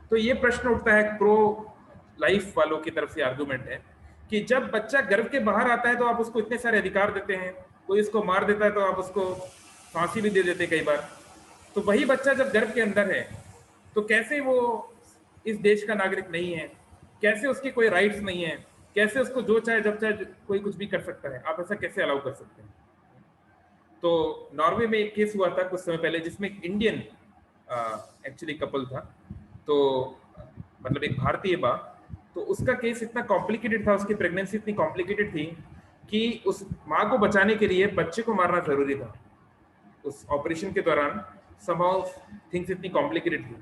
तो ये प्रश्न उठता है, प्रो लाइफ वालों की तरफ से आर्गुमेंट है कि जब बच्चा गर्भ के बाहर आता है तो आप उसको इतने सारे अधिकार देते हैं, कोई उसको मार देता है तो आप उसको फांसी भी दे देते कई बार। तो वही बच्चा जब गर्भ के अंदर है तो कैसे वो इस देश का नागरिक नहीं है, कैसे उसके कोई राइट्स नहीं है, कैसे उसको जो चाहे जब चाहे कोई कुछ भी कर सकता है, आप ऐसा कैसे अलाउ कर सकते हैं? तो नॉर्वे में एक केस हुआ था कुछ समय पहले जिसमें एक इंडियन एक्चुअली कपल था, तो मतलब एक भारतीय माँ, तो उसका केस इतना कॉम्प्लिकेटेड था, उसकी प्रेगनेंसी इतनी कॉम्प्लिकेटेड थी कि उस माँ को बचाने के लिए बच्चे को मारना जरूरी था। उस ऑपरेशन के दौरान समहाउ थिंग्स इतनी कॉम्प्लिकेटेड थी,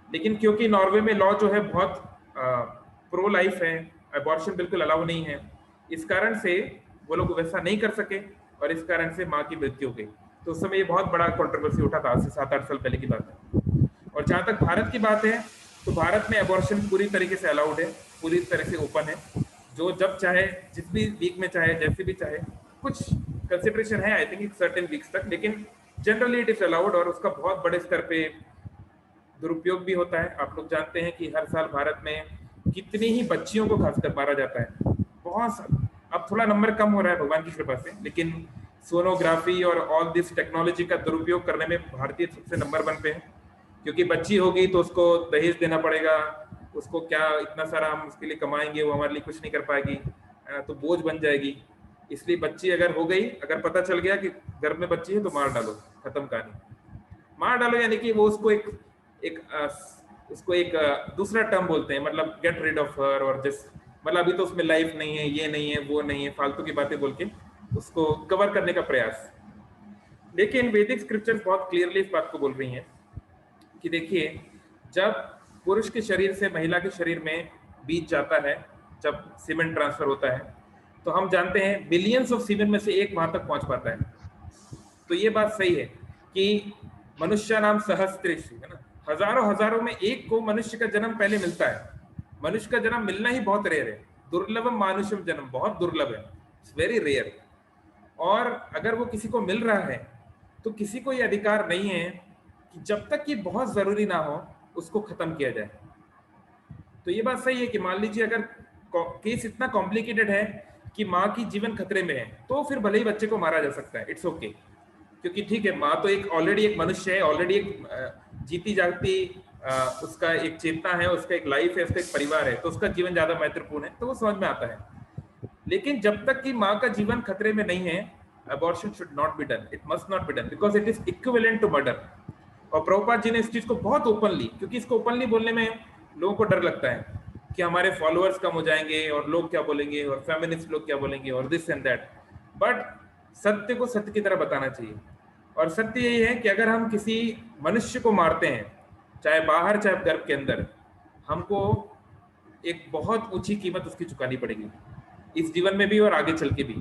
लेकिन क्योंकि नॉर्वे में लॉ जो है बहुत प्रो लाइफ है, अबॉर्शन बिल्कुल अलाउ नहीं है, इस कारण से वो लोग वैसा नहीं कर सके और इस कारण से माँ की मृत्यु हो गई। तो उस समय ये बहुत बड़ा कंट्रोवर्सी उठा था, आज से 7-8 साल पहले की बात है। और जहाँ तक भारत की बात है तो भारत में अबॉर्शन पूरी तरीके से अलाउड है, पूरी तरह से ओपन है, जो जब चाहे जिस भी वीक में चाहे जैसे भी चाहे, कुछ कंसिडरेशन है आई थिंक सर्टेन वीक्स तक, लेकिन जनरली इट इज अलाउड और उसका बहुत बड़े स्तर पे दुरुपयोग भी होता है। आप लोग जानते हैं कि हर साल भारत में कितनी ही बच्चियों को खासकर मारा जाता है, बहुत। अब थोड़ा नंबर कम हो रहा है भगवान की कृपा से, लेकिन सोनोग्राफी और ऑल दिस टेक्नोलॉजी का दुरुपयोग करने में भारतीय सबसे नंबर 1 पे है, क्योंकि बच्ची होगी तो उसको दहेज देना पड़ेगा, उसको क्या इतना सारा हम उसके लिए कमाएंगे, वो हमारे लिए कुछ नहीं कर पाएगी, तो बोझ बन जाएगी। इसलिए बच्ची अगर हो गई, अगर पता चल गया कि घर में बच्ची है तो मार डालो, खत्म कहानी। मार डालो यानी कि वो उसको एक दूसरा टर्म बोलते हैं, मतलब गेट रिड ऑफ हर, और जस्ट मतलब अभी तो उसमें लाइफ नहीं है, ये नहीं है, वो नहीं है, फालतू की बातें बोल के उसको कवर करने का प्रयास। लेकिन वैदिक स्क्रिप्चर्स बहुत क्लियरली इस बात को बोल रही हैं कि देखिए, जब पुरुष के शरीर से महिला के शरीर में बीज जाता है, जब सीमेन ट्रांसफर होता है, तो हम जानते हैं बिलियंस ऑफ सीमेन में से एक वहां तक पहुंच पाता है। तो ये बात सही है कि मनुष्य नाम सहस्त्रेषु, है ना, हजारों में एक को मनुष्य का जन्म पहले मिलता है। मनुष्य का जन्म मिलना ही बहुत रेयर है, दुर्लभम मानुषम जन्म, बहुत दुर्लभ है, इट्स वेरी रेयर। और अगर वो किसी को मिल रहा है तो किसी को ये अधिकार नहीं है कि जब तक ये बहुत जरूरी ना हो उसको खत्म किया जाए। तो ये बात सही है कि मान लीजिए अगर केस इतना कॉम्प्लिकेटेड है कि माँ की जीवन खतरे में है, तो फिर भले ही बच्चे को मारा जा सकता है, इट्स ओके, क्योंकि ठीक है, माँ तो एक ऑलरेडी एक मनुष्य है, ऑलरेडी एक जीती जागती उसका एक चेतना है, उसका एक लाइफ है, उसका एक परिवार है, तो उसका जीवन ज्यादा महत्वपूर्ण है, तो वो समझ में आता है। लेकिन जब तक कि माँ का जीवन खतरे में नहीं है, abortion should not be done, it must not be done, because it is equivalent to murder. और प्रभुपाद जी ने इस चीज को बहुत ओपनली, क्योंकि इसको ओपनली बोलने में लोगों को डर लगता है कि हमारे फॉलोअर्स कम हो जाएंगे और लोग क्या बोलेंगे और फेमिनिस्ट लोग क्या बोलेंगे और दिस एंड दैट, बट सत्य को सत्य की तरह बताना चाहिए। और सत्य यही है कि अगर हम किसी मनुष्य को मारते हैं, चाहे बाहर चाहे गर्भ के अंदर, हमको एक बहुत ऊंची कीमत उसकी चुकानी पड़ेगी, इस जीवन में भी और आगे चल के भी।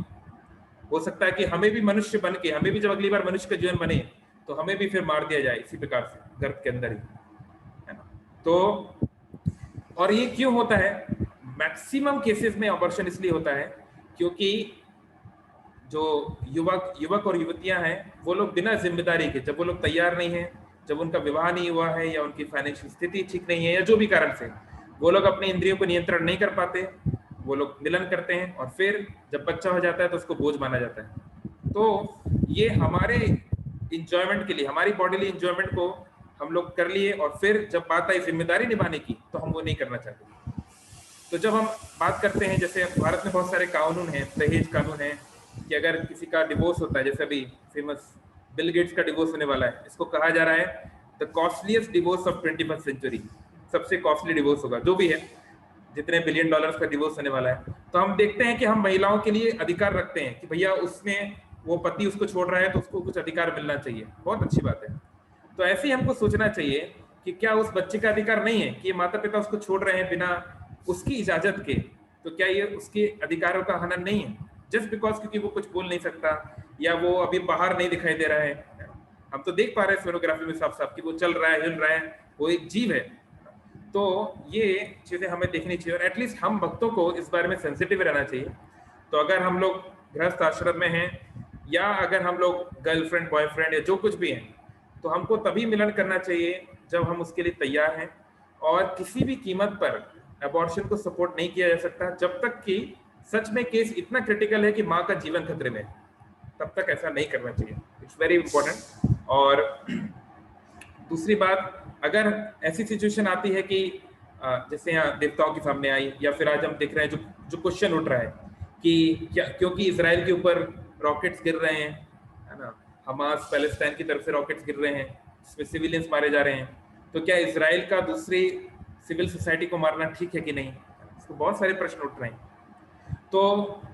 हो सकता है कि हमें भी मनुष्य बन के, हमें भी जब अगली बार मनुष्य का जीवन बने तो हमें भी फिर मार दिया जाए इसी प्रकार से, गर्भ के अंदर ही, है ना। तो और ये क्यों होता है? मैक्सिमम केसेस में अबॉर्शन इसलिए होता है क्योंकि जो युवक और युवतियां हैं, वो लोग बिना जिम्मेदारी के, जब वो लोग तैयार नहीं है, जब उनका विवाह नहीं हुआ है या उनकी फाइनेंशियल स्थिति ठीक नहीं है या जो भी कारण से, वो लोग अपने इंद्रियों को नियंत्रण नहीं कर पाते, वो लोग मिलन करते हैं और फिर जब बच्चा हो जाता है तो उसको बोझ माना जाता है। तो ये हमारे इंजॉयमेंट के लिए, हमारी बॉडीली इंजॉयमेंट को हम लोग कर लिए और फिर जब बात आई जिम्मेदारी निभाने की तो हम वो नहीं करना चाहते। तो जब हम बात करते हैं, जैसे भारत में बहुत सारे कानून हैं, दहेज कानून है कि अगर किसी का डिवोर्स होता है, जैसे अभी फेमस बिल गेट्स का डिवोर्स होने वाला है, इसको कहा जा रहा है the costliest divorce of 21st century, सबसे कॉस्टली डिवोर्स होगा जो भी है, जितने $1 बिलियन का डिवोर्स होने वाला है। तो हम देखते हैं कि हम महिलाओं के लिए अधिकार रखते हैं कि भैया उसने, वो पति उसको छोड़ रहा है तो उसको कुछ अधिकार मिलना चाहिए, बहुत अच्छी बात है। तो ऐसे ही हमको सोचना चाहिए कि क्या उस बच्चे का अधिकार नहीं है कि माता पिता उसको छोड़ रहे हैं बिना उसकी इजाजत के, तो क्या ये उसके अधिकारों का हनन नहीं है जस्ट बिकॉज क्योंकि वो कुछ बोल नहीं सकता या वो अभी बाहर नहीं दिखाई दे रहा है। हम तो देख पा रहे हैं सोनोग्राफी में साफ साफ कि वो चल रहा है, हिल रहा है, वो एक जीव है। तो ये चीजें हमें देखनी चाहिए और एटलीस्ट हम भक्तों को इस बारे में सेंसिटिव रहना चाहिए। तो अगर हम लोग गृहस्थ आश्रम में हैं या अगर हम लोग गर्लफ्रेंड बॉयफ्रेंड या जो कुछ भी हैं, तो हमको तभी मिलन करना चाहिए जब हम उसके लिए तैयार हैं। और किसी भी कीमत पर अबॉर्शन को सपोर्ट नहीं किया जा सकता जब तक कि सच में केस इतना क्रिटिकल है कि माँ का जीवन खतरे में है, तब तक ऐसा नहीं करना चाहिए। It's very important. और दूसरी बात, अगर ऐसी सिचुएशन आती है कि जैसे यहाँ देवताओं के सामने आई, या फिर आज हम देख रहे हैं जो क्वेश्चन उठ रहा है कि क्या क्योंकि इजराइल के ऊपर रॉकेट्स गिर रहे हैं, है ना, हमास पैलेस्टाइन की तरफ से रॉकेट्स गिर रहे हैं जिसमें सिविलियंस मारे जा रहे हैं, तो क्या इजराइल का दूसरी सिविल सोसाइटी को मारना ठीक है कि नहीं? इसको बहुत सारे प्रश्न उठ रहे हैं। तो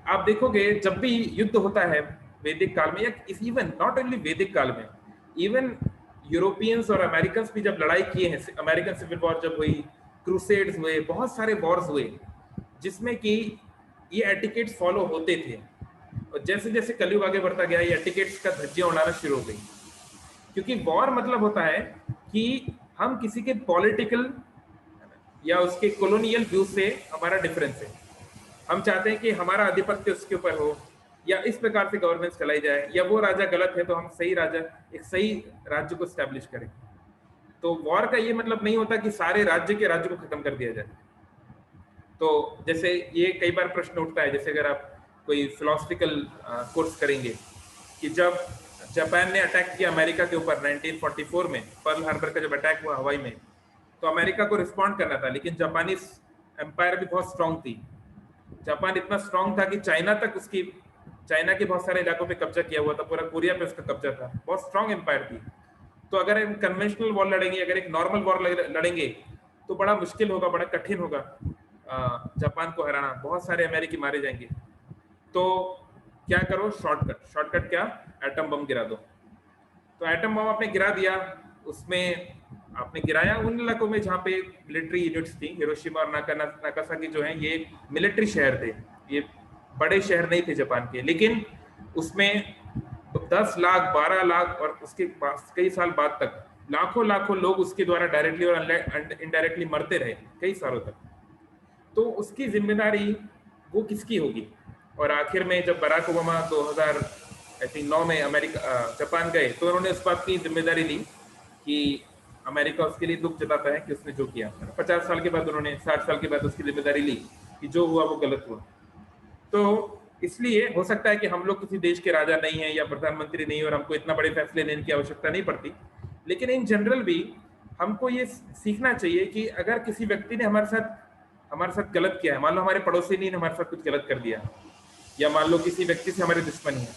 आप देखोगे जब भी युद्ध होता है वैदिक काल में, या इवन नॉट ओनली वैदिक काल में, इवन यूरोपियंस और अमेरिकन भी जब लड़ाई किए हैं, अमेरिकन सिविल वॉर जब हुई, क्रूसेड्स हुए, बहुत सारे वॉर्स हुए जिसमें कि ये एटिकेट्स फॉलो होते थे। और जैसे जैसे कलयुग आगे बढ़ता गया ये एटिकेट्स का धज्जियां उड़ाना शुरू हो गई, क्योंकि वॉर मतलब होता है कि हम किसी के पॉलिटिकल या उसके कॉलोनियल व्यू से हमारा डिफरेंस है, हम चाहते हैं कि हमारा आधिपत्य उसके ऊपर हो या इस प्रकार से गवर्नेंस चलाई जाए, या वो राजा गलत है तो हम सही राजा, एक सही राज्य को स्टैब्लिश करें। तो वॉर का ये मतलब नहीं होता कि सारे राज्य को खत्म कर दिया जाए। तो जैसे ये कई बार प्रश्न उठता है, जैसे अगर आप कोई फिलोसफिकल कोर्स करेंगे कि जब जापान ने अटैक किया अमेरिका के ऊपर 1944 में, पर्ल हार्बर का जब अटैक हुआ हवाई में, तो अमेरिका को रिस्पॉन्ड करना था, लेकिन जापानीज एम्पायर भी बहुत स्ट्रांग थी। जापान इतना स्ट्रांग था कि चाइना के बहुत सारे इलाकों पे कब्जा किया हुआ था, पूरा कोरिया पे उसका कब्जा था, बहुत स्ट्रांग एम्पायर थी। तो अगर हम कन्वेंशनल वॉर लड़ेंगे, अगर एक नॉर्मल वॉर लड़ेंगे तो बड़ा मुश्किल होगा, बड़ा कठिन होगा जापान को हराना, बहुत सारे अमेरिकी मारे जाएंगे। तो क्या करो, शॉर्टकट क्या, एटम बम गिरा दो। तो एटम बम आपने गिरा दिया, उसमें आपने गिराया उन इलाकों में जहाँ पे मिलिट्री यूनिट्स थी। हिरोशिमा और नागासाकी जो है ये मिलिट्री शहर थे, ये बड़े शहर नहीं थे जापान के, लेकिन उसमें 10 लाख 12 लाख और उसके पास कई साल बाद तक लाखों लोग उसके द्वारा डायरेक्टली और इनडायरेक्टली मरते रहे कई सालों तक। तो उसकी जिम्मेदारी वो किसकी होगी? और आखिर में जब बराक ओबामा 2009 में जापान गए तो उन्होंने उस बात की जिम्मेदारी ली कि अमेरिका उसके लिए दुख जताता है कि उसने जो किया। 50 साल के बाद उन्होंने, 60 साल के बाद उसकी जिम्मेदारी ली कि जो हुआ वो गलत हुआ। तो इसलिए हो सकता है कि हम लोग किसी देश के राजा नहीं हैं या प्रधानमंत्री नहीं, और हमको इतना बड़े फैसले लेने की आवश्यकता नहीं पड़ती, लेकिन इन जनरल भी हमको ये सीखना चाहिए कि अगर किसी व्यक्ति ने हमारे साथ गलत किया है, मान लो हमारे पड़ोसी ने हमारे साथ कुछ गलत कर दिया, या मान लो किसी व्यक्ति से हमारी दुश्मनी है,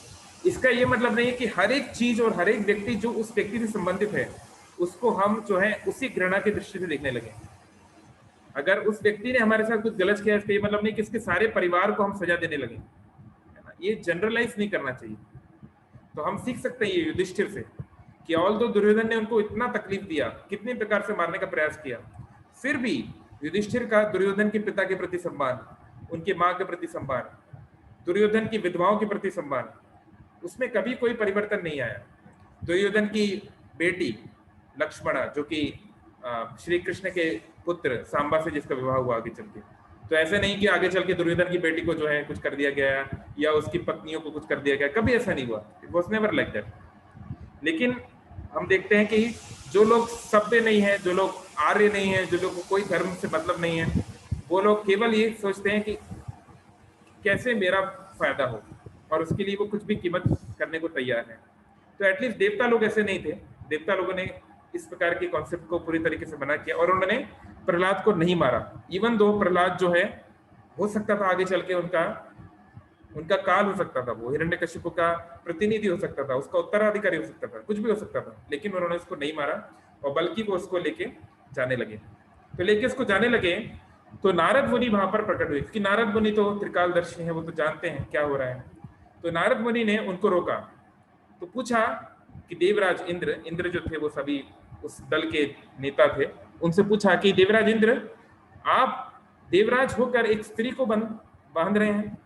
इसका ये मतलब नहीं है कि हर एक चीज और हर एक व्यक्ति जो उस व्यक्ति से संबंधित है उसको हम जो है उसी घृणा की दृष्टि से देखने लगे। अगर उस व्यक्ति ने हमारे साथ कुछ गलत किया, इसका ये मतलब नहीं कि इसके सारे परिवार को हम सजा देने लगे, ये जनरलाइज नहीं करना चाहिए। तो हम सीख सकते हैं ये युधिष्ठिर से कि ऑल्दो दुर्योधन ने उनको इतना तकलीफ दिया, कितने प्रकार से मारने का प्रयास किया, फिर भी युधिष्ठिर का दुर्योधन के पिता के प्रति सम्मान, उनके माँ के प्रति सम्मान, दुर्योधन की विधवाओं के प्रति सम्मान, उसमें कभी कोई परिवर्तन नहीं आया। दुर्योधन की बेटी लक्ष्मणा जो कि श्री कृष्ण के पुत्र सांबा से जिसका विवाह हुआ आगे चल के, तो ऐसे नहीं कि आगे चल के दुर्योधन की बेटी को जो है कुछ कर दिया गया या उसकी पत्नियों को कुछ कर दिया गया, कभी ऐसा नहीं हुआ। It was never like that. लेकिन हम देखते हैं कि जो लोग सभ्य नहीं है, जो लोग आर्य नहीं है, जो लोग को कोई धर्म से मतलब नहीं है, वो लोग केवल ये सोचते हैं कि कैसे मेरा फायदा हो, और उसके लिए वो कुछ भी कीमत करने को तैयार है। तो एटलीस्ट देवता लोग ऐसे नहीं थे। देवता लोगों ने इस प्रकार के कॉन्सेप्ट को पूरी तरीके से बना किया और उन्होंने प्रहलाद को नहीं मारा। इवन दो प्रहलाद जो है, हो सकता था आगे चल के उनका काल हो सकता था, वो हिरण्यकशिपु का प्रतिनिधि हो सकता था, उसका उत्तराधिकारी हो सकता था, कुछ भी हो सकता था, लेकिन उन्होंने उसको नहीं मारा और बल्कि वो उसको लेके जाने लगे। तो लेके उसको जाने लगे तो नारद मुनि वहां पर प्रकट हुए, क्योंकि नारद मुनि तो त्रिकालदर्शी है, वो तो जानते हैं क्या हो रहा है। तो नारद मुनि ने उनको रोका, तो पूछा कि देवराज इंद्र जो थे वो सभी उस दल के नेता थे, उनसे पूछा कि देवराज इंद्र, आप देवराज होकर एक स्त्री को बांध रहे हैं?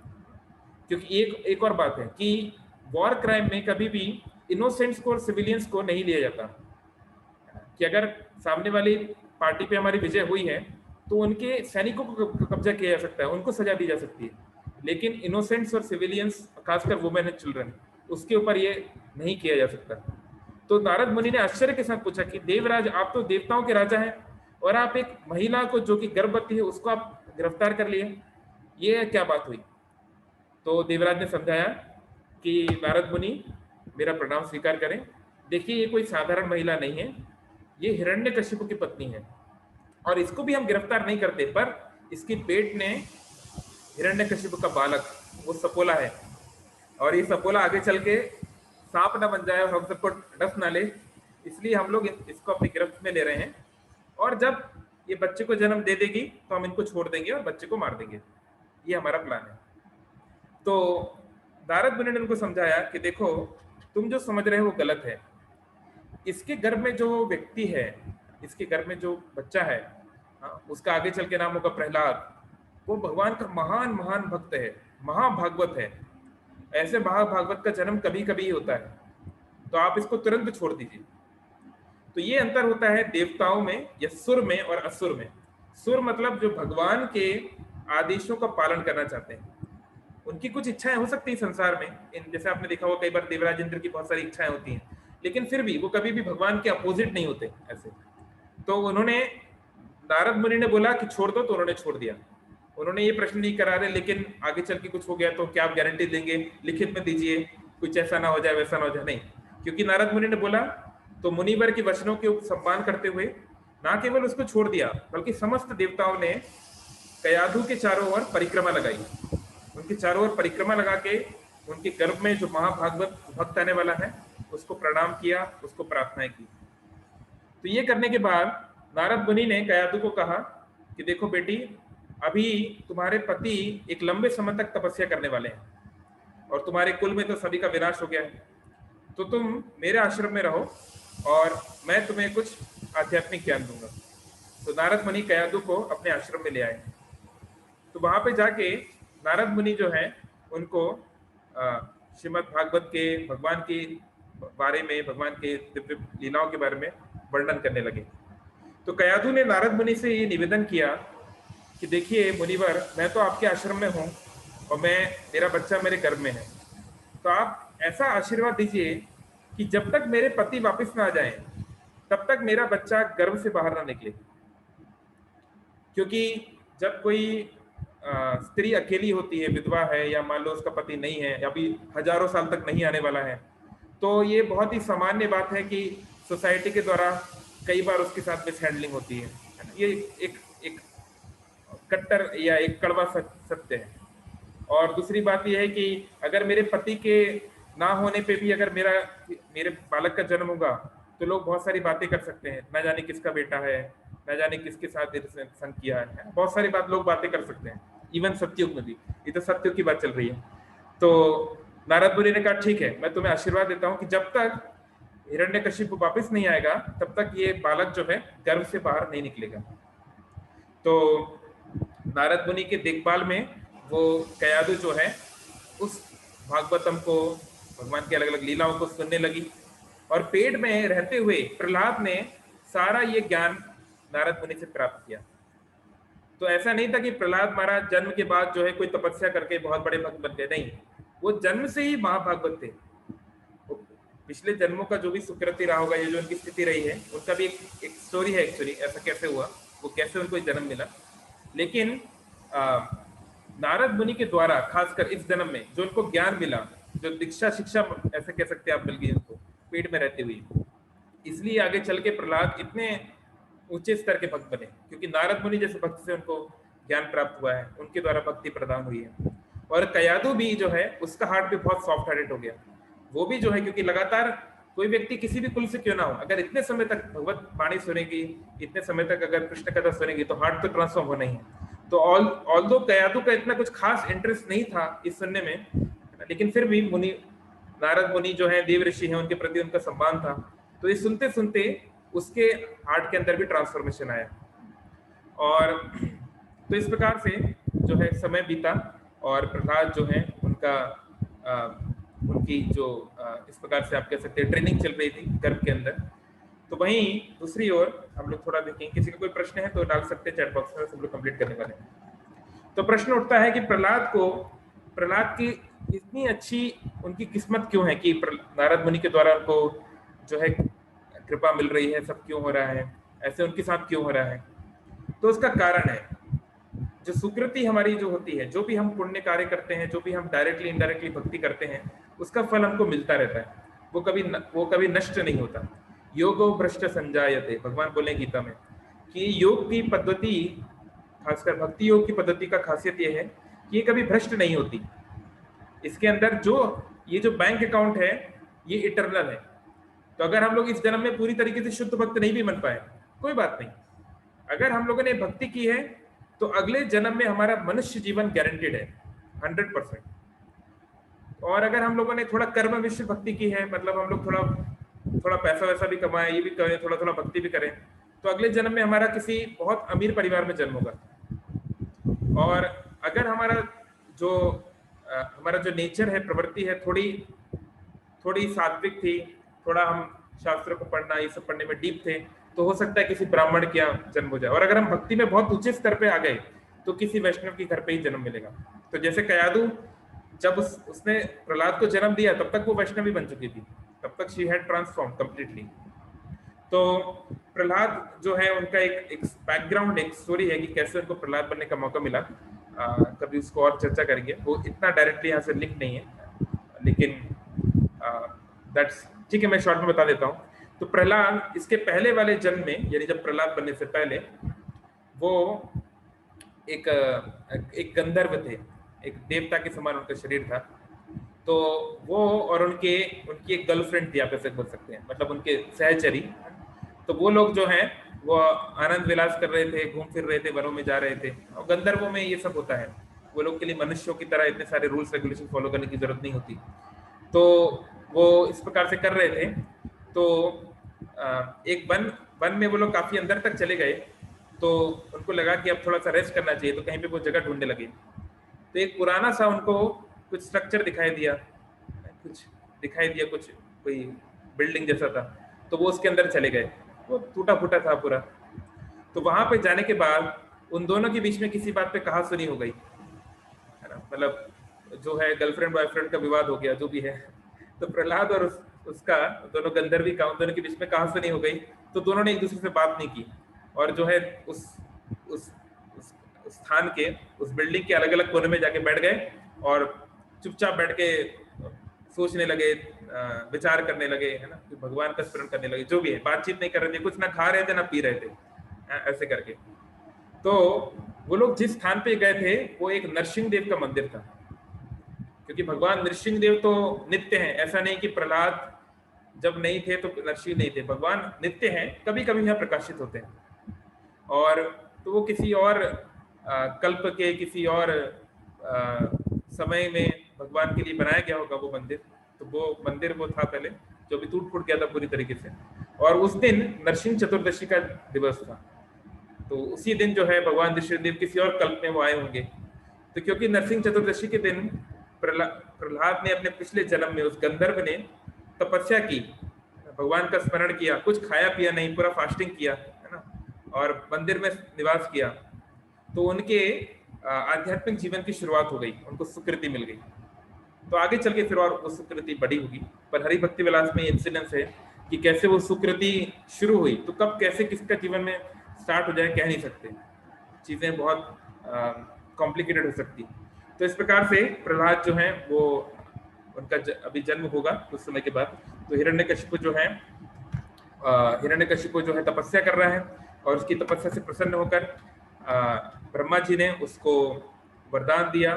क्योंकि एक और बात है कि वॉर क्राइम में कभी भी इनोसेंट्स को और सिविलियंस को नहीं लिया जाता, कि अगर सामने वाली पार्टी पे हमारी विजय हुई है तो उनके सैनिकों को कब्जा किया जा सकता है, उनको सजा दी जा सकती है, लेकिन इनोसेंट्स और सिविलियंस, खासकर वुमेन एंड चिल्ड्रन, उसके ऊपर ये नहीं किया जा सकता। तो नारद मुनि ने आश्चर्य के साथ पूछा कि देवराज, आप तो देवताओं के राजा हैं और आप एक महिला को जो कि गर्भवती है उसको आप गिरफ्तार कर लिए, ये क्या बात हुई? तो देवराज ने समझाया कि नारद मुनि मेरा प्रणाम स्वीकार करें, देखिए ये कोई साधारण महिला नहीं है, ये हिरण्यकशिपु की पत्नी है और इसको भी हम गिरफ्तार नहीं करते, पर इसकी पेट ने हिरण्यकशिपु का बालक वो सपोला है और ये सपोला आगे चल के सांप ना बन जाए और हम सबको डस ना ले, इसलिए हम लोग इसको अपनी गिरफ्त में ले रहे हैं और जब ये बच्चे को जन्म दे देगी तो हम इनको छोड़ देंगे और बच्चे को मार देंगे, ये हमारा प्लान है। तो नारद मुनि ने उनको समझाया कि देखो तुम जो समझ रहे हो वो गलत है, इसके गर्भ में जो व्यक्ति है, इसके गर्भ में जो बच्चा है, उसका आगे चल के नाम होगा प्रहलाद, वो भगवान का महान महान भक्त है, महाभागवत है। ऐसे महाभागवत का जन्म कभी कभी ही होता है, तो आप इसको तुरंत छोड़ दीजिए। तो ये अंतर होता है देवताओं में या सुर में और असुर में। सुर मतलब जो भगवान के आदेशों का पालन करना चाहते हैं, उनकी कुछ इच्छाएं हो सकती है संसार में, जैसे आपने देखा होगा कई बार देवराज इंद्र की बहुत सारी इच्छाएं होती हैं, लेकिन फिर भी वो कभी भी भगवान के अपोजिट नहीं होते ऐसे। तो उन्होंने, नारद मुनि ने बोला कि छोड़ दो, तो उन्होंने छोड़ दिया। उन्होंने ये प्रश्न नहीं करा रहे, लेकिन आगे चल के कुछ हो गया तो क्या आप गारंटी देंगे, लिखित में दीजिए, कुछ ऐसा ना हो जाए वैसा ना हो जाए, नहीं, क्योंकि नारद मुनि ने बोला तो मुनिवर के वचनों के सम्मान करते हुए ना केवल उसको छोड़ दिया, बल्कि समस्त देवताओं ने कयाधु के चारों ओर परिक्रमा लगाई, उनके चारों ओर परिक्रमा लगा के उनके गर्भ में जो महाभागवत भक्त आने वाला है उसको प्रणाम किया, उसको प्रार्थनाएं की। तो ये करने के बाद नारद मुनि ने कयाधु को कहा कि देखो बेटी, अभी तुम्हारे पति एक लंबे समय तक तपस्या करने वाले हैं और तुम्हारे कुल में तो सभी का विनाश हो गया है, तो तुम मेरे आश्रम में रहो और मैं तुम्हें कुछ आध्यात्मिक ज्ञान दूंगा। तो नारद मुनि कयाधु को अपने आश्रम में ले आए। तो वहां पे जाके नारद मुनि जो है उनको श्रीमद् भागवत के भगवान के बारे में, भगवान के दिव्य लीलाओं के बारे में वर्णन करने लगे। तो कयाधु ने नारद मुनि से ये निवेदन किया कि देखिए मुनिवर, मैं तो आपके आश्रम में हूँ और मेरा बच्चा मेरे गर्भ में है, तो आप ऐसा आशीर्वाद दीजिए कि जब तक मेरे पति वापस ना आ जाएं, तब तक मेरा बच्चा गर्भ से बाहर ना निकले। क्योंकि जब कोई स्त्री अकेली होती है, विधवा है, या मान लो उसका पति नहीं है या अभी हजारों साल तक नहीं आने वाला है, तो ये बहुत ही सामान्य बात है कि सोसाइटी के द्वारा कई बार उसके साथ मिसहैंडलिंग होती है। ये एक कट्टर या एक कड़वा सत्य है। और दूसरी बात यह है कि अगर मेरे पति के ना होने पे भी अगर मेरे बालक का जन्म होगा तो लोग बहुत सारी बातें कर सकते हैं, ना जाने किसका बेटा है, ना जाने किसके साथ संग किया है, बहुत सारी बातें कर सकते हैं। इवन सत्युग में भी, ये तो सत्युग की बात चल रही है। तो नारद मुनि ने कहा ठीक है, मैं तुम्हें आशीर्वाद देता हूँ कि जब तक हिरण्यकशिपु वापस नहीं आएगा तब तक ये बालक जो है गर्भ से बाहर नहीं निकलेगा। तो नारद मुनि के देखभाल में वो कयाधु जो है उस भागवतम को, भगवान की अलग अलग लीलाओं को सुनने लगी और पेट में रहते हुए प्रहलाद ने सारा ये ज्ञान नारद मुनि से प्राप्त किया। तो ऐसा नहीं था कि प्रहलाद महाराज जन्म के बाद जो है कोई तपस्या करके बहुत बड़े भक्त बन गए, नहीं, वो जन्म से ही महाभागवत थे। पिछले जन्मों का जो भी सुकृति रहा होगा, ये जो उनकी स्थिति रही है, उनका भी एक स्टोरी है एक्चुअली, ऐसा कैसे हुआ, वो कैसे उनको जन्म मिला। लेकिन नारद मुनि के द्वारा खासकर इस जन्म में जो उनको ज्ञान मिला, जो दीक्षा शिक्षा ऐसे कह सकते हैं आप, मिल गई उनको पेट में रहते हुए, इसलिए आगे चल के प्रहलाद इतने ऊंचे स्तर के भक्त बने, क्योंकि नारद मुनि जैसे भक्त से उनको ज्ञान प्राप्त हुआ है, उनके द्वारा भक्ति प्रदान हुई है। और कयाधु भी जो है उसका हार्ट भी बहुत सॉफ्ट हार्टेड हो गया, वो भी जो है, क्योंकि लगातार कोई व्यक्ति किसी भी कुल से क्यों ना हो, अगर इतने समय तक भगवत वाणी सुनेगी, इतने समय तक अगर कृष्ण कथा सुनेगी, तो हार्ट तो ट्रांसफॉर्म होना ही है। तो ऑल्दो कयाधु का इतना कुछ खास इंटरेस्ट नहीं था इस सुनने में, लेकिन फिर भी नारद मुनि जो है देव ऋषि हैं, उनके प्रति उनका सम्मान था। तो ये सुनते सुनते उसके हार्ट के अंदर भी ट्रांसफॉर्मेशन आया। और तो इस प्रकार से जो है समय बीता और प्रहलाद जो है उनकी जो इस प्रकार से आप कह सकते हैं ट्रेनिंग चल रही थी गर्भ के अंदर। तो वहीं दूसरी ओर हम लोग थोड़ा देखें, किसी का कोई प्रश्न है तो डाल सकते हैं चैट बॉक्स में, सब लोग कंप्लीट करने वाले हैं। तो प्रश्न उठता है कि प्रहलाद की इतनी अच्छी उनकी किस्मत क्यों है कि नारद मुनि के द्वारा उनको जो है कृपा मिल रही है, सब क्यों हो रहा है, ऐसे उनके साथ क्यों हो रहा है। तो उसका कारण है जो सुकृति हमारी जो होती है, जो भी हम पुण्य कार्य करते हैं, जो भी हम डायरेक्टली इनडायरेक्टली भक्ति करते हैं, उसका फल हमको मिलता रहता है, वो कभी नष्ट नहीं होता। योगो भ्रष्ट संजायते, भगवान बोले गीता में कि योग की पद्धति, खासकर भक्ति योग की पद्धति का खासियत ये है कि ये कभी भ्रष्ट नहीं होती। इसके अंदर ये जो बैंक अकाउंट है ये इटरनल है। तो अगर हम लोग इस जन्म में पूरी तरीके से शुद्ध भक्त नहीं भी बन पाए, कोई बात नहीं, अगर हम लोगों ने भक्ति की है तो अगले जन्म में हमारा मनुष्य जीवन गारंटेड है 100%। और अगर हम लोगों ने थोड़ा कर्म मिश्र भक्ति की है, मतलब हम लोग थोड़ा पैसा वैसा भी कमाए, ये भी करें, थोड़ा भक्ति भी करें, तो अगले जन्म में हमारा किसी बहुत अमीर परिवार में जन्म होगा। और अगर हमारा जो नेचर है, प्रवृत्ति है, थोड़ी सात्विक थी, थोड़ा हम शास्त्रों को पढ़ना, ये सब पढ़ने में डीप थे, तो हो सकता है किसी ब्राह्मण के यहाँ जन्म हो जाए। और अगर हम भक्ति में बहुत ऊंचे स्तर पे आ गए तो किसी वैष्णव के घर पे ही जन्म मिलेगा। तो जैसे कयादु, जब उसने प्रहलाद को जन्म दिया तब तक वो वैष्णवी बन चुकी थी, तब तक शी हैड ट्रांसफॉर्म कंप्लीटली। तो प्रहलाद जो है उनका एक बैकग्राउंड, एक स्टोरी है कि कैसे उनको प्रहलाद बनने का मौका मिला। कभी उसको और चर्चा करेंगे, वो इतना डायरेक्टली यहाँ से लिंक नहीं है, लेकिन दैट्स ठीक है, मैं शॉर्ट में बता देता हूँ। तो प्रहलाद इसके पहले वाले जन्म में, यानी जब प्रहलाद बनने से पहले, वो एक गंधर्व थे, एक देवता के समान उनका शरीर था। तो वो और उनकी एक गर्लफ्रेंड थी, आप ऐसे बोल सकते हैं, मतलब उनके सहचरी। तो वो लोग जो हैं वो आनंद विलास कर रहे थे, घूम फिर रहे थे, वनों में जा रहे थे। और गंधर्वों में ये सब होता है, वो लोग के लिए मनुष्यों की तरह इतने सारे रूल्स रेगुलेशन फॉलो करने की जरूरत नहीं होती। तो वो इस प्रकार से कर रहे थे। तो एक वन में वो लोग काफी अंदर तक चले गए, तो उनको लगा कि अब थोड़ा सा रेस्ट करना चाहिए, तो कहीं पे वो जगह ढूंढने लगे। तो एक पुराना सा उनको कुछ स्ट्रक्चर दिखाई दिया, कुछ कोई बिल्डिंग जैसा था। तो वो उसके अंदर चले गए, वो टूटा फूटा था पूरा। तो वहां पे जाने के बाद उन दोनों के बीच में किसी बात पे कहा सुनी हो गई, है ना, मतलब जो है गर्लफ्रेंड बॉयफ्रेंड का विवाद हो गया, जो भी है। तो प्रहलाद और उसका, दोनों गंधर्वी का, उन दोनों के बीच में कहा सुनी हो गई। तो दोनों ने एक दूसरे से बात नहीं की, और जो है उस स्थान के, उस बिल्डिंग के अलग अलग कोने में जाके बैठ गए और चुपचाप बैठ के सोचने लगे, विचार करने लगे, है ना, भगवान का स्मरण करने लगे, जो भी है। बातचीत नहीं कर रहे थे, कुछ ना खा रहे थे ना पी रहे थे, ऐसे करके। तो वो लोग जिस स्थान पे गए थे वो एक नरसिंह देव का मंदिर था, क्योंकि भगवान नरसिंह देव तो नित्य हैं। ऐसा नहीं कि प्रहलाद जब नहीं थे तो नरसिंह नहीं थे, भगवान नित्य हैं, कभी कभी यहाँ प्रकाशित होते हैं। और तो वो किसी और कल्प के किसी और समय में भगवान के लिए बनाया गया होगा वो मंदिर। तो वो मंदिर वो था पहले, जो भी टूट फूट गया था पूरी तरीके से। और उस दिन नरसिंह चतुर्दशी का दिवस था, तो उसी दिन जो है भगवान नृसिंहदेव किसी और कल्प में वो आए होंगे। तो क्योंकि नरसिंह चतुर्दशी के दिन प्रहलाद ने अपने पिछले जन्म में, उस गंधर्व ने तपस्या की, भगवान का स्मरण किया, कुछ खाया पिया नहीं, पूरा फास्टिंग किया, है ना, और मंदिर में निवास किया। तो उनके आध्यात्मिक जीवन की शुरुआत हो गई, उनको सुकृति मिल गई। तो आगे चल के फिर और वो सुकृति बड़ी होगी। पर हरि भक्ति विलास में इंसिडेंस है कि कैसे वो सुकृति शुरू हुई, तो कब कैसे किसका जीवन में स्टार्ट हो जाए कह नहीं सकते, चीजें बहुत कॉम्प्लिकेटेड हो सकती। तो इस प्रकार से प्रहलाद जो है वो उनका अभी जन्म होगा कुछ समय के बाद। तो हिरण्यकशिपु जो है तपस्या कर रहा है, और उसकी तपस्या से प्रसन्न होकर ब्रह्मा जी ने उसको वरदान दिया।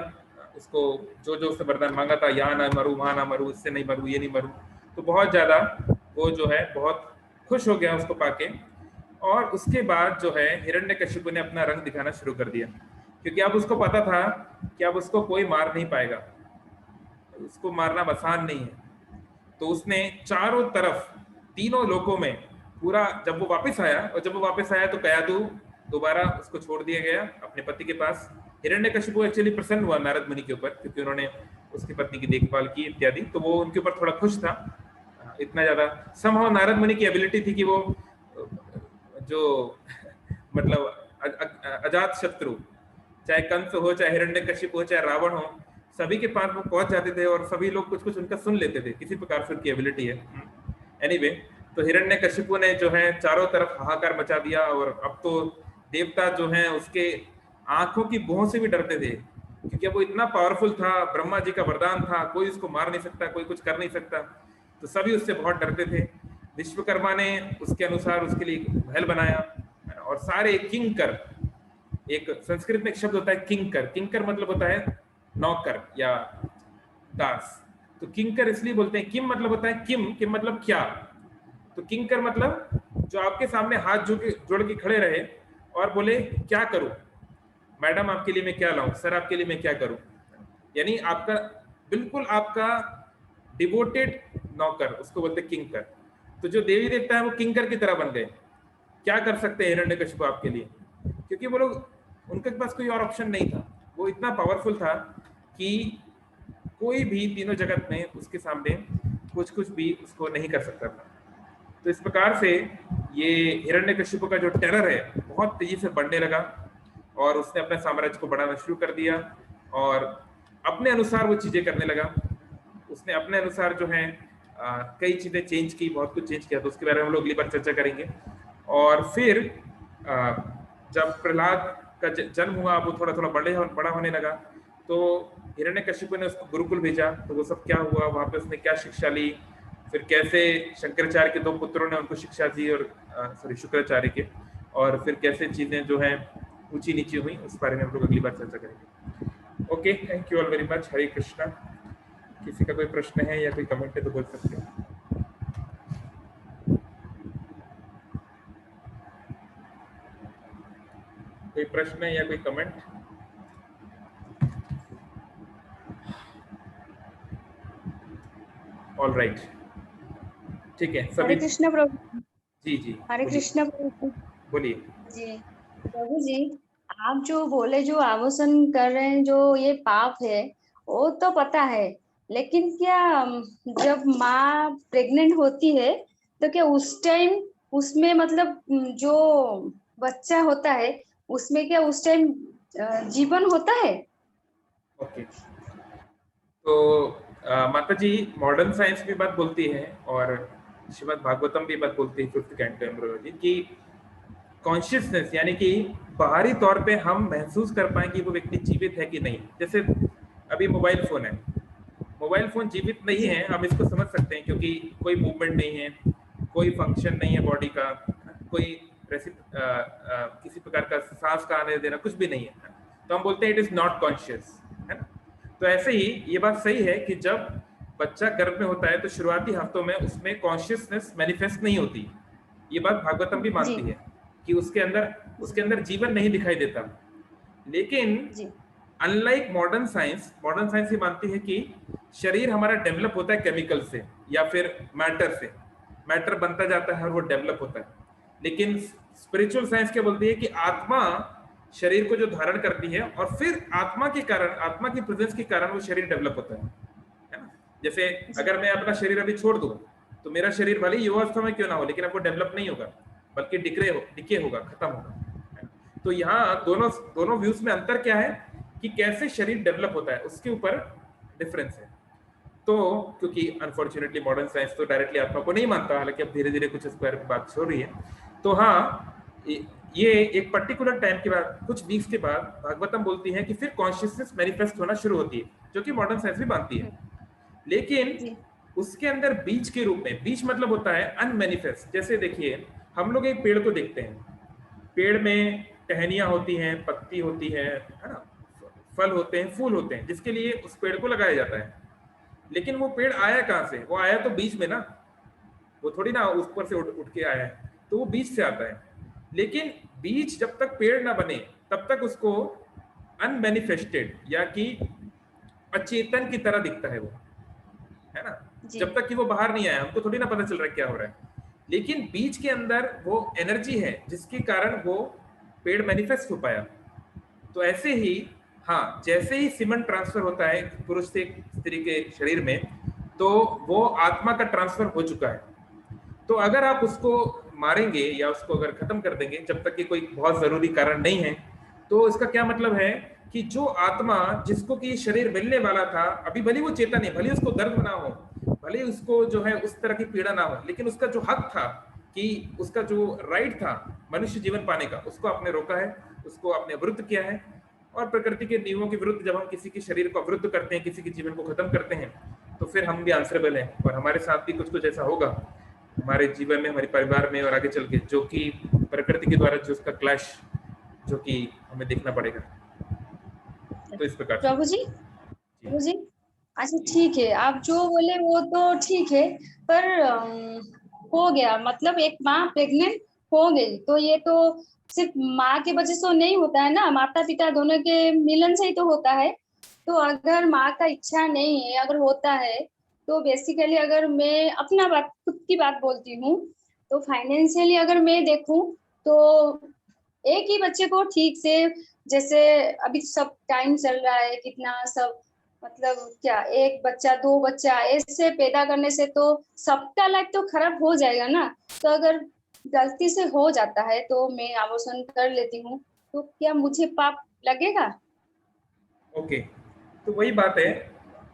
उसको जो उससे वरदान मांगा था, यहाँ ना मरूं, वहां ना मरूं, इससे नहीं मरूं, ये नहीं मरूं, तो बहुत ज्यादा वो जो है बहुत खुश हो गया उसको पाके। और उसके बाद जो है हिरण्यकशिपु ने अपना रंग दिखाना शुरू कर दिया, क्योंकि अब उसको पता था कि अब उसको कोई मार नहीं पाएगा, उसको मारना आसान नहीं है। तो उसने चारों तरफ, तीनों लोकों में पूरा, जब वो वापस आया तो कयादु दोबारा उसको छोड़ दिया गया अपने पति के पास। हिरण्यकशिपु एक्चुअली प्रसन्न हुआ नारद मुनि के ऊपर, क्योंकि उन्होंने उसकी पत्नी की देखभाल की इत्यादि, तो वो उनके ऊपर थोड़ा खुश था। इतना ज्यादा somehow नारद मुनि की एबिलिटी थी कि वो जो मतलब अजात शत्रु, चाहे कंस हो, चाहे हिरण्यकशिपु हो, चाहे रावण हो, सभी के पास वो पहुंच जाते थे और सभी लोग कुछ कुछ उनका सुन लेते थे। किसी प्रकार से उनकी एबिलिटी है। एनीवे, तो हिरण्यकशिपु ने जो है चारों तरफ हाहाकार मचा दिया और अब तो देवता जो हैं उसके आंखों की भौं से भी डरते थे, क्योंकि वो इतना पावरफुल था, ब्रह्मा जी का वरदान था, कोई उसको मार नहीं सकता, कोई कुछ कर नहीं सकता, तो सभी उससे बहुत डरते थे। विश्वकर्मा ने उसके अनुसार उसके लिए महल बनाया और सारे किंकर, एक संस्कृत में एक शब्द होता है किंकर, किंकर मतलब होता है नौकर या दास, तो किंकर इसलिए बोलते हैं, किम मतलब होता है किम, किम मतलब क्या, तो किंकर मतलब जो आपके सामने हाथ जोड़ के खड़े रहे और बोले क्या करूं, मैडम आपके लिए मैं क्या लाऊं, सर आपके लिए मैं क्या करूं, यानी आपका बिल्कुल आपका डिवोटेड नौकर, उसको बोलते हैं किंकर। तो जो देवी देवता है वो किंकर की तरह बन गए। क्या कर सकते हैं हिरण्यकशिपु आपके लिए, क्योंकि वो लोग, उनके पास कोई और ऑप्शन नहीं था, वो इतना पावरफुल था कि कोई भी तीनों जगत में उसके सामने कुछ भी उसको नहीं कर सकता था। तो इस प्रकार से ये हिरण्यकशिपु का जो टेरर है बहुत तेजी से बढ़ने लगा और उसने अपने साम्राज्य को बढ़ाना शुरू कर दिया और अपने अनुसार वो चीजें करने लगा। उसने अपने अनुसार जो है कई चीजें चेंज की, बहुत कुछ चेंज किया, तो उसके बारे में हम लोग अगली बार चर्चा करेंगे। और फिर जब प्रहलाद का जन्म हुआ, वो थोड़ा थोड़ा बड़ा होने लगा, तो हिरण्यकशिपु ने उसको गुरुकुल भेजा। तो वो सब क्या हुआ, वहां पे उसने क्या शिक्षा ली, फिर कैसे शंकराचार्य के 2 पुत्रों ने उनको शिक्षा दी, और शुक्राचार्य के, और फिर कैसे चीजें जो हैं ऊंची नीची हुई, उस बारे में हम लोग अगली बार चर्चा करेंगे। Okay, thank you all very much. Hare Krishna. किसी का कोई प्रश्न है या कोई कमेंट है तो बोल सकते हैं। कोई प्रश्न है या कोई कमेंट? ऑल राइट, ठीक है सभी। हरे कृष्ण प्रभु। जी हरे कृष्ण प्रभु बोलिए। जी। प्रभु जी, आप जो बोले जो आभूषण कर रहे हैं, जो ये पाप है, वो तो पता है, लेकिन क्या जब माँ प्रेग्नेंट होती है तो क्या उस टाइम उसमें मतलब जो बच्चा होता है उसमें क्या उस टाइम जीवन होता है? ओके, तो माता जी मॉडर्न साइंस भी बात बोलती है और श्रीमद् भागवतम भी बात बोलती है 5th कैंटो जी की कॉन्शियसनेस, यानी कि बाहरी तौर पे हम महसूस कर पाए कि वो व्यक्ति जीवित है कि नहीं। जैसे अभी मोबाइल फोन है, मोबाइल फोन जीवित नहीं है, हम इसको समझ सकते हैं क्योंकि कोई मूवमेंट नहीं है, कोई फंक्शन नहीं है बॉडी का, कोई किसी प्रकार का सांस का आने देना कुछ भी नहीं है, तो हम बोलते हैं इट इज नॉट कॉन्शियस, है ना। तो ऐसे ही ये बात सही है कि जब बच्चा गर्भ में होता है तो शुरुआती हफ्तों में उसमें कॉन्शियसनेस मैनिफेस्ट नहीं होती। ये बात भागवतम भी मानती है कि उसके अंदर जीवन नहीं दिखाई देता। लेकिन अनलाइक मॉडर्न साइंस ये मानती है कि शरीर हमारा डेवलप होता है केमिकल से या फिर मैटर से, मैटर बनता जाता है और वो डेवलप होता है। लेकिन स्पिरिचुअल साइंस क्या बोलती है कि आत्मा शरीर को जो धारण करती है और फिर आत्मा के कारण, आत्मा की प्रेजेंस के कारण वो शरीर डेवलप होता है ना। जैसे अगर मैं अपना शरीर अभी छोड़ दूं तो मेरा शरीर भले युवावस्था में क्यों ना हो, लेकिन अब वो डेवलप नहीं होगा, बल्कि डिके होगा, खत्म होगा। तो यहाँ दोनों व्यूज में अंतर क्या है कि कैसे शरीर डेवलप होता है, उसके ऊपर डिफरेंस है। तो क्योंकि अनफॉर्चुनेटली मॉडर्न साइंस तो डायरेक्टली आत्मा को नहीं मानता, हालांकि अब धीरे धीरे कुछ इस पर बात हो रही है। तो हाँ, ये एक पर्टिकुलर टाइम के बाद, कुछ वीक्स के बाद भागवतम बोलती है कि फिर कॉन्शियसनेस मैनिफेस्ट होना शुरू होती है, जो कि मॉडर्न साइंस भी मानती है। लेकिन उसके अंदर बीज के रूप में, बीज मतलब होता है अनमैनिफेस्ट। जैसे देखिए, हम लोग एक पेड़ को देखते हैं, पेड़ में टहनियां होती हैं, पत्ती होती है ना, फल होते हैं, फूल होते हैं, जिसके लिए उस पेड़ को लगाया जाता है। लेकिन वो पेड़ आया कहाँ से? वो आया तो बीज में ना, वो थोड़ी ना ऊपर से उठ के आया है, तो वो बीज से आता है। लेकिन बीज जब तक पेड़ ना बने तब तक उसको अनमैनिफेस्टेड या कि अचेतन की तरह दिखता है वो, है ना। जब तक कि वो बाहर नहीं आया हमको थोड़ी ना पता चल रहा है क्या हो रहा है। लेकिन बीज के अंदर वो एनर्जी है जिसके कारण वो पेड़ मैनिफेस्ट हो पाया। तो ऐसे ही हाँ, जैसे ही सीमेंट ट्रांसफर होता है पुरुष से स्त्री के शरीर में, तो वो आत्मा का ट्रांसफर हो चुका है। तो अगर आप उसको मारेंगे या उसको अगर खत्म कर देंगे जब तक कि कोई बहुत जरूरी कारण नहीं है, तो इसका क्या मतलब है कि जो आत्मा जिसको कि शरीर मिलने वाला था, अभी भले वो चेतन है, भले उसको दर्द ना हो, भले उसको जो है उस तरह की पीड़ा ना हो, लेकिन उसका जो हक था कि उसका जो राइट था मनुष्य जीवन पाने का, उसको आपने रोका है, उसको आपने अवरुद्ध किया है। और प्रकृति के नियमों के विरुद्ध जब हम किसी के शरीर को अवरुद्ध करते हैं, किसी के जीवन को खत्म करते हैं, तो फिर हम भी आंसरेबल हैं और हमारे साथ भी कुछ कुछ ऐसा होगा हमारे जीवन में, हमारे परिवार में और आगे चल के, जो कि प्रकृति के द्वारा जो उसका क्लैश जो कि हमें देखना पड़ेगा। तो इस प्रकार से। प्रभु जी अच्छा ठीक है, आप जो बोले वो तो ठीक है, पर हो गया मतलब एक माँ प्रेग्नेंट हो गई तो ये तो सिर्फ माँ के वजह से नहीं होता है ना, माता पिता दोनों के मिलन से ही तो होता है। तो अगर माँ का इच्छा नहीं है, अगर होता है तो बेसिकली अगर मैं अपना बात खुद की बात बोलती हूँ, तो फाइनेंशियली अगर मैं देखूं तो एक ही बच्चे को ठीक से, जैसे अभी सब टाइम चल रहा है कितना सब, मतलब क्या एक बच्चा दो बच्चा ऐसे पैदा करने से तो सबका लाइफ तो खराब हो जाएगा ना। तो अगर गलती से हो जाता है तो मैं अबॉर्शन कर लेती हूँ, तो क्या मुझे पाप लगेगा? ओके, तो वही बात है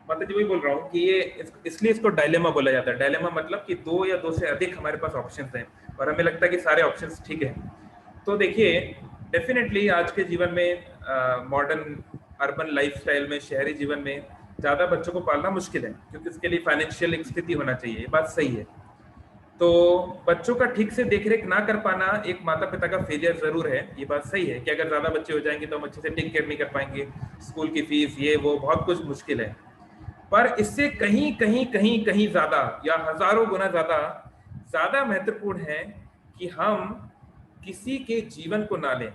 माता जी, वही बोल रहा हूँ कि ये इसलिए इसको डायलेमा बोला जाता है। डायलेमा मतलब कि दो या दो से अधिक हमारे पास ऑप्शंस हैं और हमें लगता है कि सारे ऑप्शंस ठीक है। तो देखिए, डेफिनेटली आज के जीवन में मॉडर्न अर्बन लाइफस्टाइल में, शहरी जीवन में ज़्यादा बच्चों को पालना मुश्किल है, क्योंकि इसके लिए फाइनेंशियल एक स्थिति होना चाहिए, ये बात सही है। तो बच्चों का ठीक से देखरेख ना कर पाना एक माता पिता का फेलियर जरूर है, ये बात सही है कि अगर ज्यादा बच्चे हो जाएंगे तो हम अच्छे से टेक केयर नहीं कर पाएंगे, स्कूल की फीस ये वो बहुत कुछ मुश्किल है। पर इससे कहीं कहीं कहीं कहीं ज्यादा या हजारों गुना ज्यादा महत्वपूर्ण है कि हम किसी के जीवन को ना लें।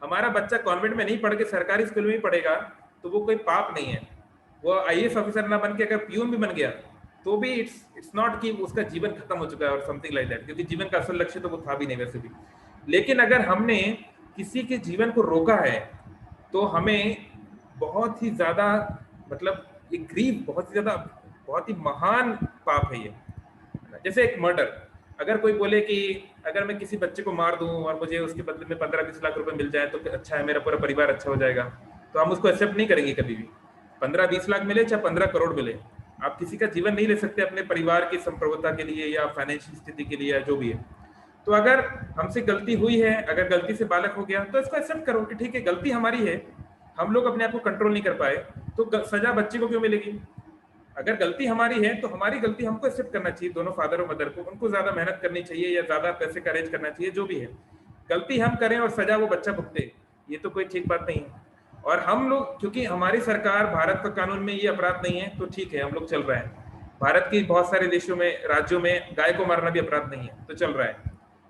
हमारा बच्चा कॉन्वेंट में नहीं पढ़ के सरकारी स्कूल में ही पढ़ेगा तो वो कोई पाप नहीं है। वो आईएएस ऑफिसर ना बन के अगर पीयून भी बन गया तो भी इट्स नॉट कि उसका जीवन खत्म हो चुका है और समथिंग लाइक दैट, क्योंकि जीवन का असल लक्ष्य तो वो था भी नहीं वैसे भी। लेकिन अगर हमने किसी के जीवन को रोका है तो हमें बहुत ही ज्यादा, मतलब एक ग्रीव, बहुत ही महान पाप है ये। जैसे एक मर्डर, अगर कोई बोले कि अगर मैं किसी बच्चे को मार दूं और मुझे उसके बदले में 15-20 लाख रुपए मिल जाए तो अच्छा है, मेरा पूरा परिवार अच्छा हो जाएगा, तो हम उसको एक्सेप्ट नहीं करेंगे कभी भी। 15-20 लाख मिले चाहे 15 करोड़ मिले, आप किसी का जीवन नहीं ले सकते अपने परिवार की संप्रभुता के लिए या फाइनेंशियल स्थिति के लिए या जो भी है। तो अगर हमसे गलती हुई है, अगर गलती से बालक हो गया तो इसको एक्सेप्ट करो कि ठीक है गलती हमारी है, हम लोग अपने आप को कंट्रोल नहीं कर पाए, तो सजा बच्चे को क्यों मिलेगी? अगर गलती हमारी है तो हमारी गलती हमको एक्सेप्ट करना चाहिए, दोनों फादर और मदर को। उनको ज्यादा मेहनत करनी चाहिए या ज्यादा पैसे का अरेंज करना चाहिए, जो भी है। गलती हम करें और सजा वो बच्चा भुगते, ये तो कोई ठीक बात नहीं है। और हम लोग, क्योंकि हमारी सरकार, भारत का कानून में ये अपराध नहीं है तो ठीक है, हम लोग चल रहे हैं। भारत के बहुत सारे देशों में, राज्यों में गाय को मारना भी अपराध नहीं है, तो चल रहा है,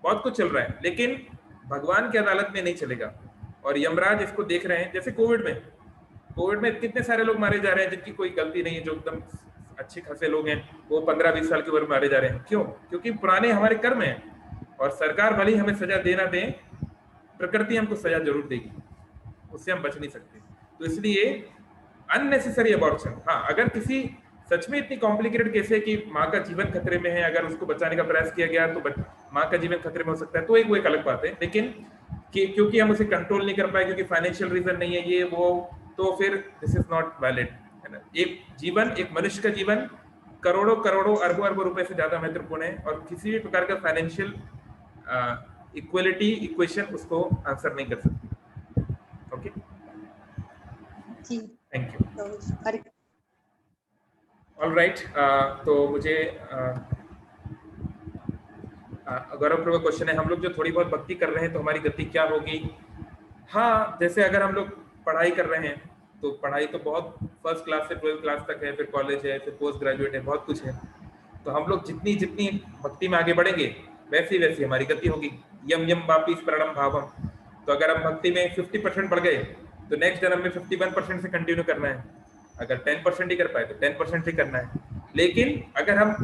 बहुत कुछ चल रहा है। लेकिन भगवान की अदालत में नहीं चलेगा और यमराज इसको देख रहे हैं। जैसे कोविड में कितने सारे लोग मारे जा रहे हैं जिनकी कोई गलती नहीं है, जो एकदम अच्छे खासे लोग हैं, वो 15-20 साल की उम्र में मारे जा रहे हैं। क्यों? क्योंकि पुराने हमारे कर्म हैं और सरकार भले ही हमें सजा देना दे, प्रकृति हमको सजा जरूर देगी, उससे हम बच नहीं सकते। तो इसलिए अननेसेसरी अबॉर्शन, हाँ, अगर किसी सच में इतनी कॉम्प्लिकेटेड केस है कि माँ का जीवन खतरे में है, अगर उसको बचाने का प्रयास किया गया तो माँ का जीवन खतरे में हो सकता है, तो वो एक अलग बात है। लेकिन क्योंकि हम उसे कंट्रोल नहीं कर पाए, क्योंकि फाइनेंशियल रीजन नहीं है ये वो, तो फिर दिस इज नॉट वैलिड, है ना। एक जीवन, एक मनुष्य का जीवन करोड़ों करोड़ों अरबों अरबों रुपए से ज्यादा महत्वपूर्ण है और किसी भी प्रकार का फाइनेंशियल इक्वलिटी इक्वेशन उसको आंसर नहीं कर सकती। Okay, thank you. All right, तो मुझे गौरवपूर्वक क्वेश्चन है, हम लोग जो थोड़ी बहुत भक्ति कर रहे हैं तो हमारी गति क्या होगी? हाँ, जैसे अगर हम लोग पढ़ाई कर रहे हैं तो पढ़ाई तो बहुत फर्स्ट क्लास से 12th क्लास तक है, फिर कॉलेज है, फिर पोस्ट ग्रेजुएट है, बहुत कुछ है। तो हम लोग जितनी भक्ति में आगे बढ़ेंगे वैसी वैसी हमारी गति होगी। यम यम वापी स्मरणम भावम। तो अगर हम भक्ति में 50% बढ़ गए तो नेक्स्ट जन्म में 51% से कंटिन्यू करना है। अगर 10% ही कर पाए तो 10% ही करना है। लेकिन अगर हम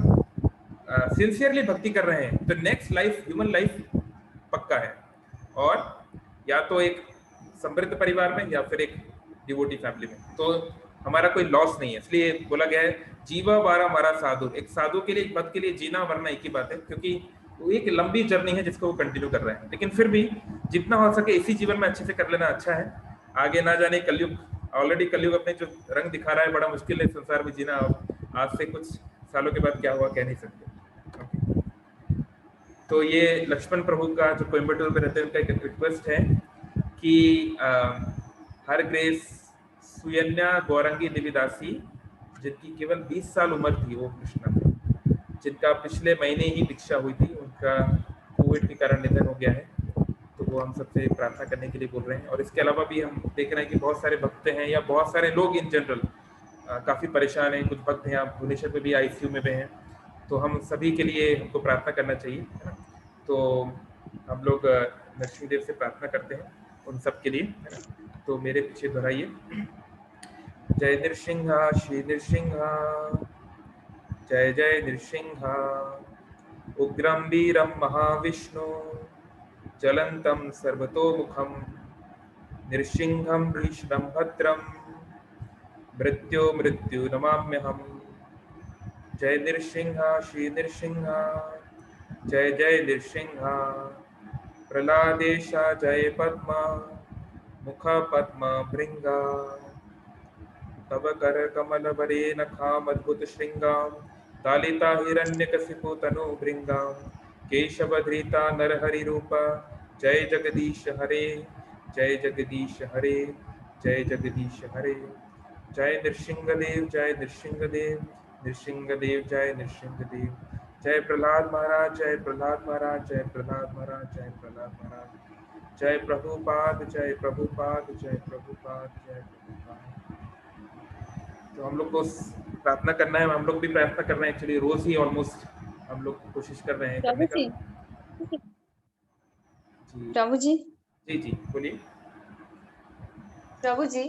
सिंसियरली भक्ति कर रहे हैं तो नेक्स्ट लाइफ, ह्यूमन लाइफ पक्का है, और या तो एक समृद्ध परिवार में या फिर एक डिवोटी फैमिली में। तो हमारा कोई लॉस नहीं है, इसलिए बोला गया है जीवा बारा मरा साधु। एक साधु के लिए, एक भक्त के लिए जीना मरना एक ही बात है, क्योंकि वो एक लंबी जर्नी है जिसको वो कंटिन्यू कर रहे हैं। लेकिन फिर भी जितना हो सके इसी जीवन में अच्छे से कर लेना अच्छा है। आगे ना जाने कलयुग, ऑलरेडी कलयुग अपने जो रंग दिखा रहा है, बड़ा मुश्किल है संसार में जीना। आज से कुछ सालों के बाद क्या हुआ कह नहीं सकते। तो ये लक्ष्मण प्रभु का, जो कोयम्बटूर में रहते हैं, उनका एक रिक्वेस्ट है कि हर ग्रेस सुयन्या गौरंगी निविदासी, जिनकी केवल 20 साल उम्र थी, वो कृष्णा थे, जिनका पिछले महीने ही दीक्षा हुई थी, उनका कोविड के कारण निधन हो गया है। तो वो हम सबसे प्रार्थना करने के लिए बोल रहे हैं। और इसके अलावा भी हम देख रहे हैं कि बहुत सारे भक्त हैं, या बहुत सारे लोग इन जनरल काफ़ी परेशान हैं। कुछ भक्त हैं भुवनेश्वर में भी आईसीयू में भी हैं, तो हम सभी के लिए हमको प्रार्थना करना चाहिए, है ना। तो हम लोग नरसिंहदेव से प्रार्थना करते हैं उन सब के लिए, है ना। तो मेरे पीछे दोहराइए, जय नृसिंहा श्री नृसिंहा, जय जय नृसिंहा, उग्रं वीरं महाविष्णु, ज्वलन्तं सर्वतोमुखं, नृसिंहं भीष्मं भद्रं, मृत्यो मृत्यु नमाम्यहम्। जय नृसिंहा श्री नृसिंहा, जय जय नृसिंहा, प्रहलादेशा जय पद्मा, मुख पद्मा भृंगा, तव कर कमल वरे नखाम अद्भुत श्रृंगाम, तालिता हिरण्यकशिपु तनु भृंगाम, केशवधृता नरहरि रूपा, जय जगदीश हरे, जय जगदीश हरे, जय जगदीश हरे। जय नृसिंहदेव, जय नृसिंहदेव, नृसिंहदेव जय नृसिंहदेव। जय प्रहलाद महाराज, जय प्रहलाद महाराज, जय प्रहलाद महाराज, जय प्रहलाद महाराज। जय प्रभुपाद, जय प्रभुपाद, जय प्रभुपाद, जय प्रभुपाद। तो हम लोग को प्रार्थना करना है, हम लोग भी प्रार्थना कर रहे हैं एक्चुअली, रोज ही ऑलमोस्ट हम लोग कोशिश कर रहे हैं करने का। प्रभु जी, जी जी बोलिए। प्रभु जी,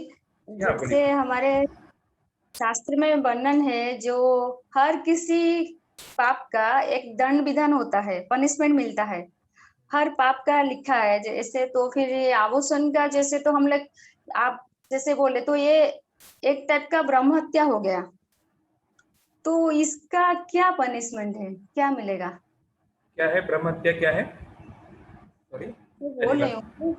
क्या बोलिए? जैसे हमारे शास्त्र में वर्णन है, जो हर किसी पाप का एक दंड विधान होता है, पनिशमेंट मिलता है, हर पाप का लिखा है। जैसे तो फिर ये आभूषण का, जैसे तो हम लोग, आप जैसे बोले तो ये एक टाइप का ब्रह्म हत्या हो गया, तो इसका क्या पनिशमेंट है, क्या मिलेगा? क्या है ब्रह्म हत्या, क्या है? सॉरी तो बोल रही हूँ,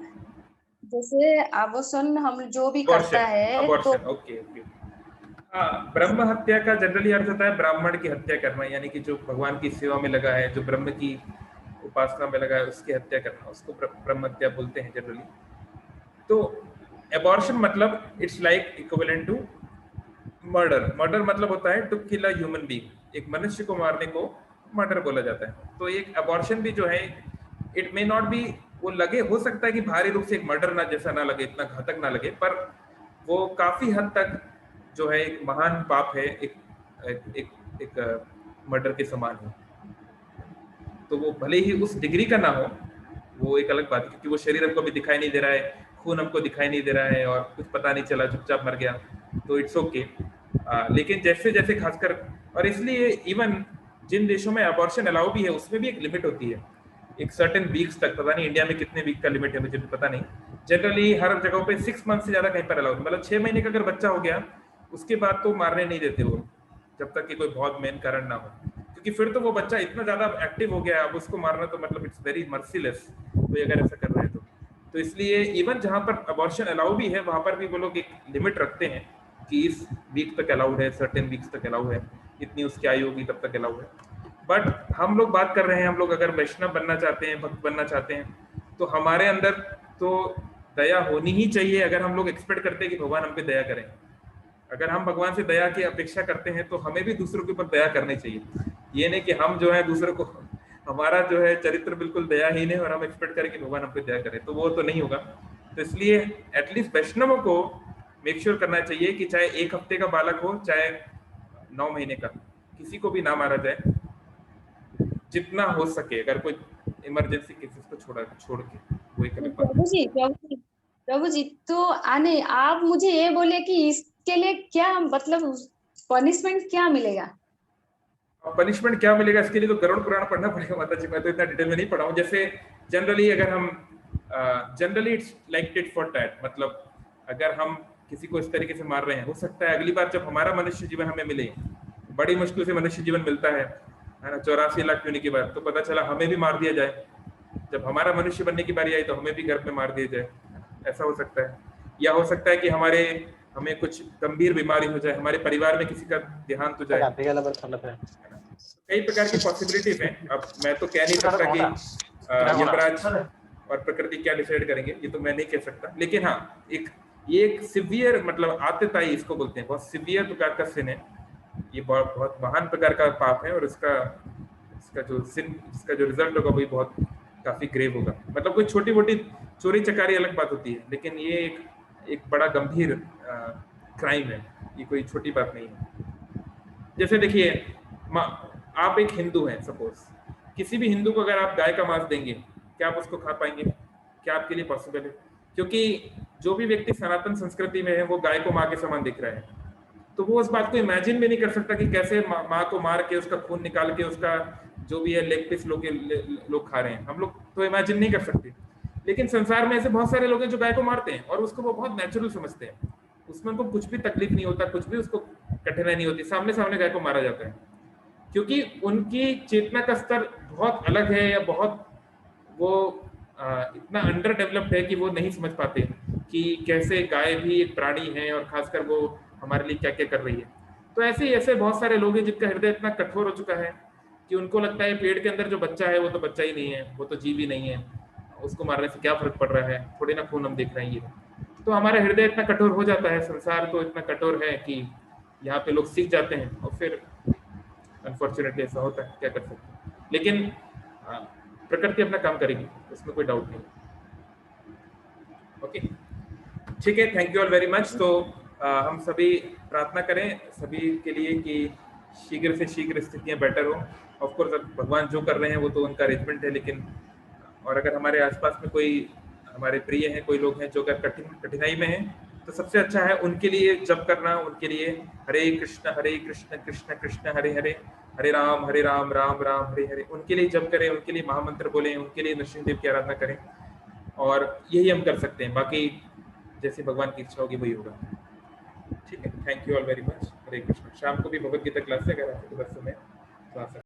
जैसे आभूषण हम जो भी करता है तो ओके ओके। हाँ, ब्रह्म हत्या का जनरली अर्थ होता है ब्राह्मण की हत्या करना, यानी कि जो भगवान की सेवा में लगा है, जो ब्रह्म की उपासना में लगा है, उसकी हत्या करना, उसको ब्रह्म हत्या बोलते हैं जनरली। तो एबॉर्शन मतलब it's like equivalent to murder. Murder मतलब होता है to kill a human being, एक मनुष्य को मारने को मर्डर बोला जाता है। तो एक एबॉर्शन भी जो है, इट मे नॉट बी, वो लगे, हो सकता है कि भारी रूप से एक मर्डर ना जैसा ना लगे, इतना घातक ना लगे, पर वो काफी हद तक जो है एक महान पाप है, एक मर्डर के समान है। तो वो भले ही उस डिग्री का ना हो, वो एक अलग बात है, क्योंकि वो शरीर हमको भी दिखाई नहीं दे रहा है, खून हमको दिखाई नहीं दे रहा है, और कुछ पता नहीं चला, चुपचाप मर गया, तो इट्स ओके। लेकिन जैसे जैसे खासकर, और इसलिए इवन जिन देशों में अबॉर्शन अलाउ भी है, उसमें भी एक लिमिट होती है, एक सर्टेन वीक्स तक। पता नहीं इंडिया में कितने वीक का लिमिट है, मुझे भी पता नहीं। जनरली हर जगह पे 6 मंथ से ज्यादा कहीं पर अलाउ, मतलब 6 महीने का अगर बच्चा हो गया, उसके बाद तो मारने नहीं देते वो, जब तक कि कोई बहुत मेन कारण ना हो, क्योंकि फिर तो वो बच्चा इतना ज्यादा एक्टिव हो गया, अब उसको मारना तो मतलब इट्स वेरी मर्सीलेस, कोई अगर ऐसा कर रहा है तो इसलिए इवन जहां पर अबॉर्शन अलाउ भी है, वहां पर भी वो लोग एक लिमिट रखते हैं कि इस वीक तक अलाउड है, सर्टेन वीक्स तक अलाउ है, इतनी उसकी आयु होगी तब तक अलाउ है। बट हम लोग बात कर रहे हैं, हम लोग अगर वैष्णव बनना चाहते हैं, भक्त बनना चाहते हैं, तो हमारे अंदर तो दया होनी ही चाहिए। अगर हम लोग एक्सपेक्ट करते हैं कि भगवान हम पे दया करें, अगर हम भगवान से दया की अपेक्षा करते हैं, तो हमें भी दूसरों के ऊपर दया करनी चाहिए। ये नहीं कि हम जो है दूसरों को, हमारा जो है चरित्र बिल्कुल दयाहीन है और हम एक्सपेक्ट करें कि भगवान हम पे दया करें, तो वो तो नहीं होगा। तो इसलिए एटलीस्ट वैष्णवों को मेक श्योर करना चाहिए कि चाहे 1 हफ्ते का बालक हो, चाहे 9 महीने का, किसी को भी ना मारा जाए, जितना हो सके। अगर कोई इमरजेंसी केसेस को छोड़ के वो एक अलग बात है। प्रभु जी, तो आने आप मुझे ये बोले कि इसके लिए क्या मतलब पनिशमेंट क्या मिलेगा? पनिशमेंट क्या मिलेगा, इसके लिए तो गरुड़ पुराण पढ़ना पड़ेगा माता जी। मैं तो इतना डिटेल में नहीं पढ़ा हूँ। जैसे जनरली अगर हम generally it's like tit for tat, मतलब अगर हम किसी को इस तरीके से मार रहे हैं, हो सकता है अगली बार जब हमारा मनुष्य जीवन हमें मिले, बड़ी मुश्किल से मनुष्य जीवन मिलता है ना, 84 लाख यूनि के बाद, तो पता चला हमें भी मार दिया जाए। जब हमारा मनुष्य बनने की बारी आई तो हमें भी घर पे मार दिया जाए, ऐसा हो सकता है। या हो सकता है कि हमें कुछ गंभीर बीमारी हो जाए, हमारे परिवार में किसी का देहांत हो जाए। कई प्रकार की पॉसिबिलिटीज हैं। अब मैं तो कह नहीं सकता कि यमराज और प्रकृति क्या डिसाइड करेंगे, ये तो मैं नहीं कह सकता। लेकिन हाँ, ये एक सिवियर, मतलब आतताई इसको बोलते हैं, बहुत सिवियर प्रकार का सिन है, ये बहुत महान प्रकार का पाप है, और इसका जो रिजल्ट होगा वही बहुत काफी ग्रेव होगा। मतलब कोई छोटी मोटी चोरी चकारी अलग बात होती है, लेकिन ये एक बड़ा गंभीर क्राइम है, ये कोई छोटी बात नहीं है। जैसे देखिए, आप एक हिंदू हैं, सपोज किसी भी हिंदू को अगर आप गाय का मांस देंगे, क्या आप उसको खा पाएंगे? क्या आपके लिए पॉसिबल है? क्योंकि जो भी व्यक्ति सनातन संस्कृति में है वो गाय को माँ के समान दिख रहा है, तो वो उस बात को इमेजिन भी नहीं कर सकता कि कैसे माँ को मार के उसका खून निकाल के उसका जो भी है लेग पीस लोग खा रहे हैं। हम लोग तो इमेजिन नहीं कर सकते, लेकिन संसार में ऐसे बहुत सारे लोग हैं जो गाय को मारते हैं और उसको वो बहुत नेचुरल समझते हैं, उसमें उनको कुछ भी तकलीफ नहीं होता, कुछ भी उसको कठिनाई नहीं होती, सामने सामने गाय को मारा जाता है, क्योंकि उनकी चेतना का स्तर बहुत अलग है, या बहुत वो इतना अंडर डेवलप्ड है कि वो नहीं समझ पाते कि कैसे गाय भी एक प्राणी है और खासकर वो हमारे लिए क्या क्या कर रही है। तो ऐसे बहुत सारे लोग हैं जिनका हृदय इतना कठोर हो चुका है कि उनको लगता है पेट के अंदर जो बच्चा है वो तो बच्चा ही नहीं है, वो तो जीव ही नहीं है, उसको मारने से क्या फर्क पड़ रहा है, थोड़ी ना खून हम देख रहे हैं ये। तो हमारा हृदय इतना कठोर हो जाता है, संसार तो इतना कठोर है कि यहाँ पे लोग सीख जाते हैं, और फिर अनफॉर्चुनेटली ऐसा होता है, क्या कर सकते हैं। लेकिन प्रकृति अपना काम करेगी, उसमें कोई डाउट नहीं। ओके, ठीक है, thank you all very much. तो हम सभी प्रार्थना करें सभी के लिए कि शीघ्र से शीघ्र स्थितियां बेटर हो। ऑफ कोर्स भगवान जो कर रहे हैं वो तो उनका अरेंजमेंट है, लेकिन और अगर हमारे आसपास में कोई हमारे प्रिय हैं, कोई लोग हैं जो अगर कठिनाई में हैं, तो सबसे अच्छा है उनके लिए जप करना, उनके लिए हरे कृष्ण कृष्ण कृष्ण हरे हरे, हरे राम राम राम हरे हरे, उनके लिए जप करें, उनके लिए महामंत्र बोलें, उनके लिए नृसिंहदेव की आराधना करें, और यही हम कर सकते हैं। बाकी जैसे भगवान की इच्छा होगी वही होगा। ठीक है, thank you all very much. Hare Krishna. शाम को भी भगवद गीता क्लास है, अगर आपको बस समय तो आ सकते हैं।